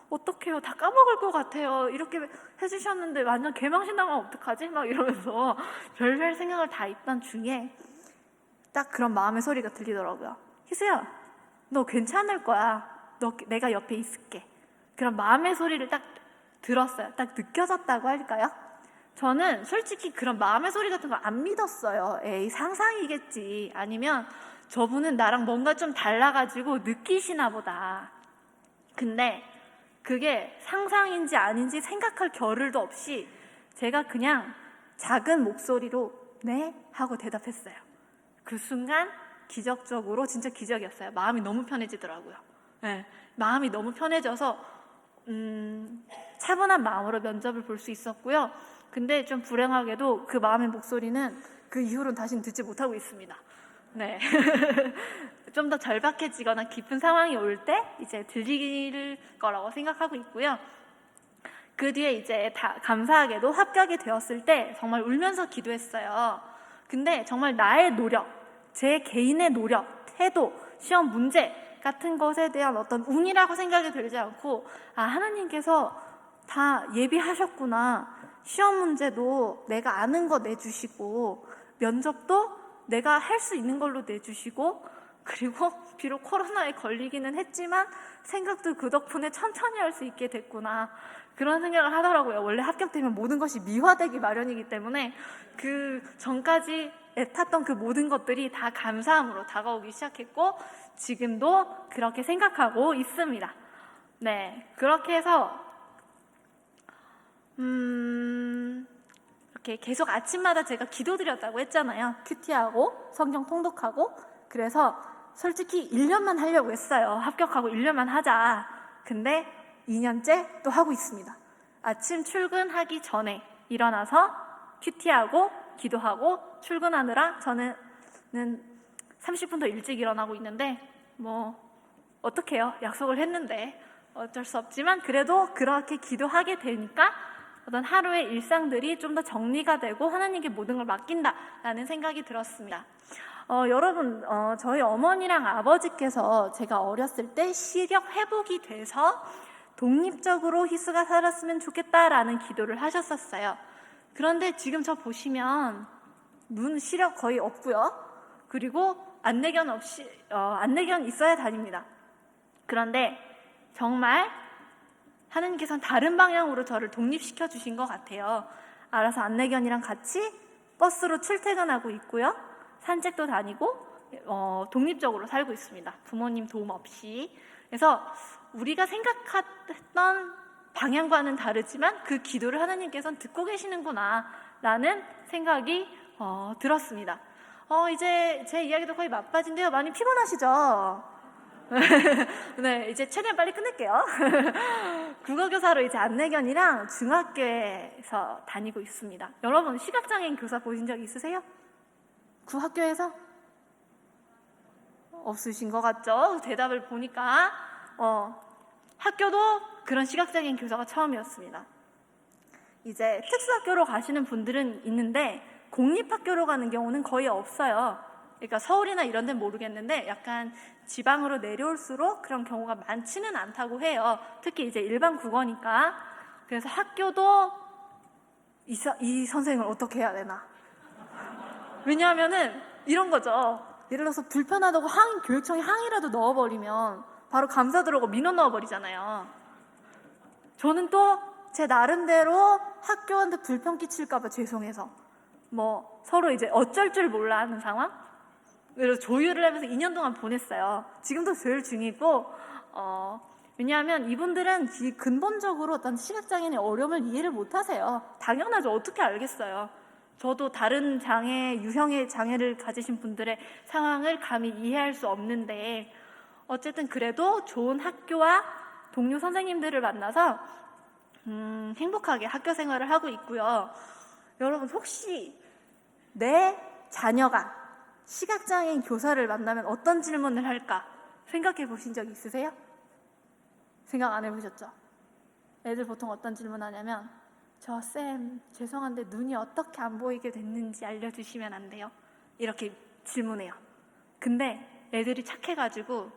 어떡해요. 다 까먹을 것 같아요. 이렇게 해주셨는데 완전 개망신당하면 어떡하지? 막 이러면서 별별 생각을 다 했던 중에 딱 그런 마음의 소리가 들리더라고요. 희수야, 너 괜찮을 거야. 내가 옆에 있을게. 그런 마음의 소리를 딱 들었어요. 딱 느껴졌다고 할까요? 저는 솔직히 그런 마음의 소리 같은 거 안 믿었어요. 에이, 상상이겠지. 아니면 저분은 나랑 뭔가 좀 달라가지고 느끼시나 보다. 근데 그게 상상인지 아닌지 생각할 겨를도 없이 제가 그냥 작은 목소리로 네? 하고 대답했어요. 그 순간 기적적으로 진짜 기적이었어요. 마음이 너무 편해지더라고요. 네, 마음이 너무 편해져서 차분한 마음으로 면접을 볼 수 있었고요. 근데 좀 불행하게도 그 마음의 목소리는 그 이후로는 다시는 듣지 못하고 있습니다. 네. 좀 더 절박해지거나 깊은 상황이 올 때 이제 들릴 거라고 생각하고 있고요. 그 뒤에 이제 감사하게도 합격이 되었을 때 정말 울면서 기도했어요. 근데 정말 나의 노력, 제 개인의 노력, 태도, 시험 문제 같은 것에 대한 어떤 운이라고 생각이 들지 않고 하나님께서 다 예비하셨구나. 시험 문제도 내가 아는 거 내주시고 면접도 내가 할 수 있는 걸로 내주시고 그리고 비록 코로나에 걸리기는 했지만 생각도 그 덕분에 천천히 할 수 있게 됐구나. 그런 생각을 하더라고요. 원래 합격되면 모든 것이 미화되기 마련이기 때문에 그 전까지 애탔던 그 모든 것들이 다 감사함으로 다가오기 시작했고 지금도 그렇게 생각하고 있습니다. 네, 그렇게 해서 이렇게 계속 아침마다 제가 기도드렸다고 했잖아요. 큐티하고 성경 통독하고. 그래서 솔직히 1년만 하려고 했어요. 합격하고 1년만 하자. 근데 2년째 또 하고 있습니다. 아침 출근하기 전에 일어나서 큐티하고 기도하고 출근하느라 저는 30분 더 일찍 일어나고 있는데 뭐 어떡해요. 약속을 했는데 어쩔 수 없지만 그래도 그렇게 기도하게 되니까 어떤 하루의 일상들이 좀 더 정리가 되고 하나님께 모든 걸 맡긴다라는 생각이 들었습니다. 여러분, 저희 어머니랑 아버지께서 제가 어렸을 때 시력 회복이 돼서 독립적으로 희수가 살았으면 좋겠다라는 기도를 하셨었어요. 그런데 지금 저 보시면 눈 시력 거의 없고요. 그리고 안내견 있어야 다닙니다. 그런데 정말 하나님께서는 다른 방향으로 저를 독립시켜 주신 것 같아요. 알아서 안내견이랑 같이 버스로 출퇴근하고 있고요. 산책도 다니고 독립적으로 살고 있습니다. 부모님 도움 없이. 그래서 우리가 생각했던 방향과는 다르지만 그 기도를 하나님께서는 듣고 계시는구나 라는 생각이 들었습니다. 이제 제 이야기도 거의 막바지인데요. 많이 피곤하시죠? 네, 이제 최대한 빨리 끝낼게요. 국어교사로 이제 안내견이랑 중학교에서 다니고 있습니다. 여러분 시각장애인 교사 보신 적 있으세요? 그 학교에서? 없으신 것 같죠? 대답을 보니까 학교도 그런 시각장애인 교사가 처음이었습니다. 이제 특수학교로 가시는 분들은 있는데 공립학교로 가는 경우는 거의 없어요. 그러니까 서울이나 이런 데는 모르겠는데 약간 지방으로 내려올수록 그런 경우가 많지는 않다고 해요. 특히 이제 일반 국어니까. 그래서 학교도 이 선생님을 어떻게 해야 되나? 왜냐하면은 이런 거죠. 예를 들어서 불편하다고 교육청에 항의라도 넣어버리면 바로 감사 들어오고 민원 넣어버리잖아요. 저는 또 제 나름대로 학교한테 불편 끼칠까봐 죄송해서 뭐 서로 이제 어쩔 줄 몰라 하는 상황? 그래서 조율을 하면서 2년 동안 보냈어요. 지금도 조율 중이고 왜냐하면 이분들은 근본적으로 어떤 시각장애인의 어려움을 이해를 못하세요. 당연하죠. 어떻게 알겠어요. 저도 다른 유형의 장애를 가지신 분들의 상황을 감히 이해할 수 없는데 어쨌든 그래도 좋은 학교와 동료 선생님들을 만나서 행복하게 학교 생활을 하고 있고요. 여러분 혹시 내 자녀가 시각장애인 교사를 만나면 어떤 질문을 할까 생각해 보신 적 있으세요? 생각 안 해보셨죠? 애들 보통 어떤 질문 하냐면 저 쌤 죄송한데 눈이 어떻게 안 보이게 됐는지 알려주시면 안 돼요? 이렇게 질문해요. 근데 애들이 착해가지고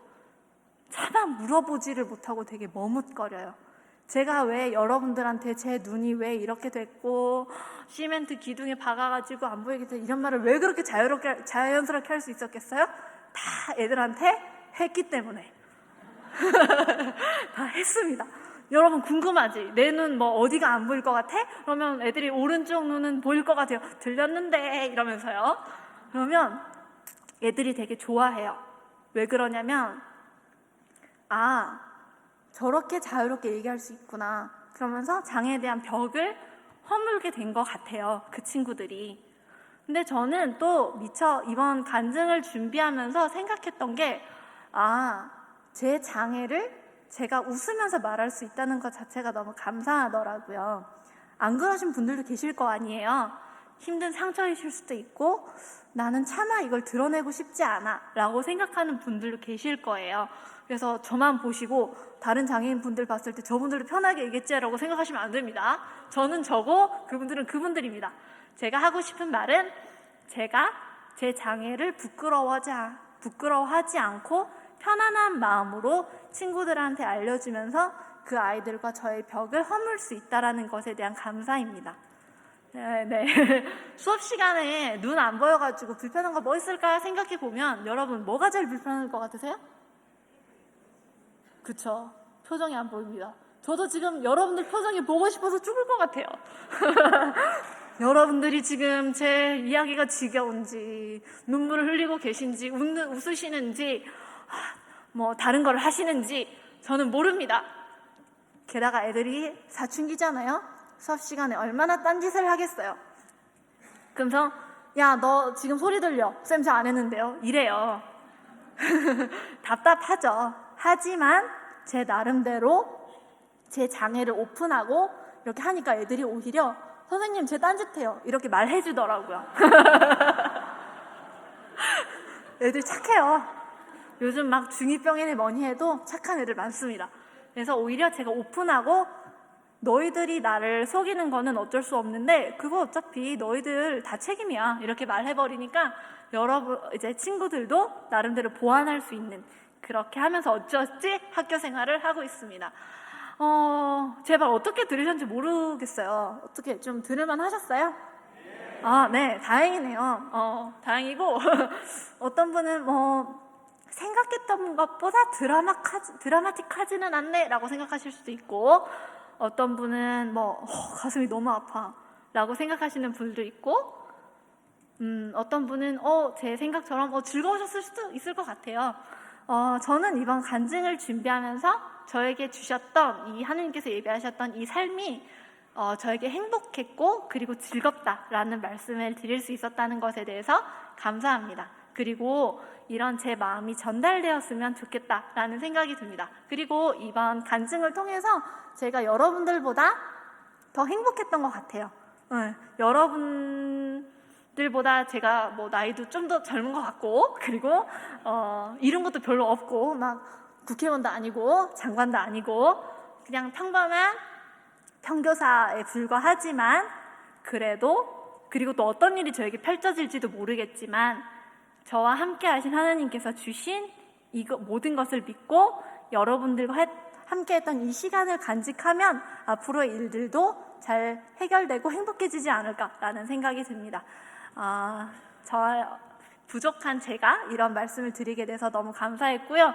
차마 물어보지를 못하고 되게 머뭇거려요. 제가 왜 여러분들한테 제 눈이 왜 이렇게 됐고 시멘트 기둥에 박아가지고 안 보이게 됐 이런 말을 왜 그렇게 자연스럽게 할 수 있었겠어요? 다 애들한테 했기 때문에 다 했습니다. 여러분 궁금하지? 내 눈 뭐 어디가 안 보일 것 같아? 그러면 애들이 오른쪽 눈은 보일 것 같아요. 들렸는데 이러면서요. 그러면 애들이 되게 좋아해요. 왜 그러냐면 저렇게 자유롭게 얘기할 수 있구나. 그러면서 장애에 대한 벽을 허물게 된 것 같아요. 그 친구들이. 근데 저는 또 미처 이번 간증을 준비하면서 생각했던 게 제 장애를 제가 웃으면서 말할 수 있다는 것 자체가 너무 감사하더라고요. 안 그러신 분들도 계실 거 아니에요. 힘든 상처이실 수도 있고 나는 차마 이걸 드러내고 싶지 않아 라고 생각하는 분들도 계실 거예요. 그래서 저만 보시고 다른 장애인 분들 봤을 때 저분들도 편하게 얘기했지라고 생각하시면 안 됩니다. 저는 저고 그분들은 그분들입니다. 제가 하고 싶은 말은 제가 제 장애를 부끄러워하지 않고 편안한 마음으로 친구들한테 알려주면서 그 아이들과 저의 벽을 허물 수 있다는 것에 대한 감사입니다. 네. 수업 시간에 눈 안 보여가지고 불편한 거 뭐 있을까 생각해보면 여러분 뭐가 제일 불편할 것 같으세요? 그쵸. 표정이 안 보입니다. 저도 지금 여러분들 표정이 보고 싶어서 죽을 것 같아요. 여러분들이 지금 제 이야기가 지겨운지 눈물을 흘리고 계신지 웃으시는지 뭐 다른 걸 하시는지 저는 모릅니다. 게다가 애들이 사춘기잖아요. 수업 시간에 얼마나 딴짓을 하겠어요. 그러면서 야, 너 지금 소리 들려. 쌤 저 안 했는데요. 이래요. 답답하죠. 하지만 제 나름대로 제 장애를 오픈하고 이렇게 하니까 애들이 오히려 선생님 제 딴짓해요 이렇게 말해주더라고요. 애들 착해요. 요즘 막 중2병이네 뭐니 해도 착한 애들 많습니다. 그래서 오히려 제가 오픈하고 너희들이 나를 속이는 거는 어쩔 수 없는데 그거 어차피 너희들 다 책임이야 이렇게 말해버리니까 여러분 이제 친구들도 나름대로 보완할 수 있는 그렇게 하면서 어쩌지 학교 생활을 하고 있습니다. 제발 어떻게 들으셨는지 모르겠어요. 어떻게 좀 들을만 하셨어요? 네, 다행이네요. 다행이고 어떤 분은 생각했던 것보다 드라마틱하지는 않네 라고 생각하실 수도 있고 어떤 분은 가슴이 너무 아파 라고 생각하시는 분도 있고 어떤 분은 제 생각처럼 즐거우셨을 수도 있을 것 같아요. 저는 이번 간증을 준비하면서 저에게 주셨던 하느님께서 예배하셨던 이 삶이 저에게 행복했고 그리고 즐겁다라는 말씀을 드릴 수 있었다는 것에 대해서 감사합니다. 그리고 이런 제 마음이 전달되었으면 좋겠다라는 생각이 듭니다. 그리고 이번 간증을 통해서 제가 여러분들보다 더 행복했던 것 같아요. 여러분들보다 제가 나이도 좀 더 젊은 것 같고 그리고 이런 것도 별로 없고 막 국회의원도 아니고 장관도 아니고 그냥 평범한 평교사에 불과하지만 그래도 그리고 또 어떤 일이 저에게 펼쳐질지도 모르겠지만 저와 함께 하신 하나님께서 주신 모든 것을 믿고 여러분들과 함께 했던 이 시간을 간직하면 앞으로의 일들도 잘 해결되고 행복해지지 않을까라는 생각이 듭니다. 부족한 제가 이런 말씀을 드리게 돼서 너무 감사했고요.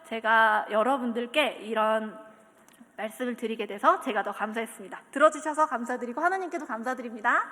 제가 여러분들께 이런 말씀을 드리게 돼서 제가 더 감사했습니다. 들어주셔서 감사드리고 하나님께도 감사드립니다.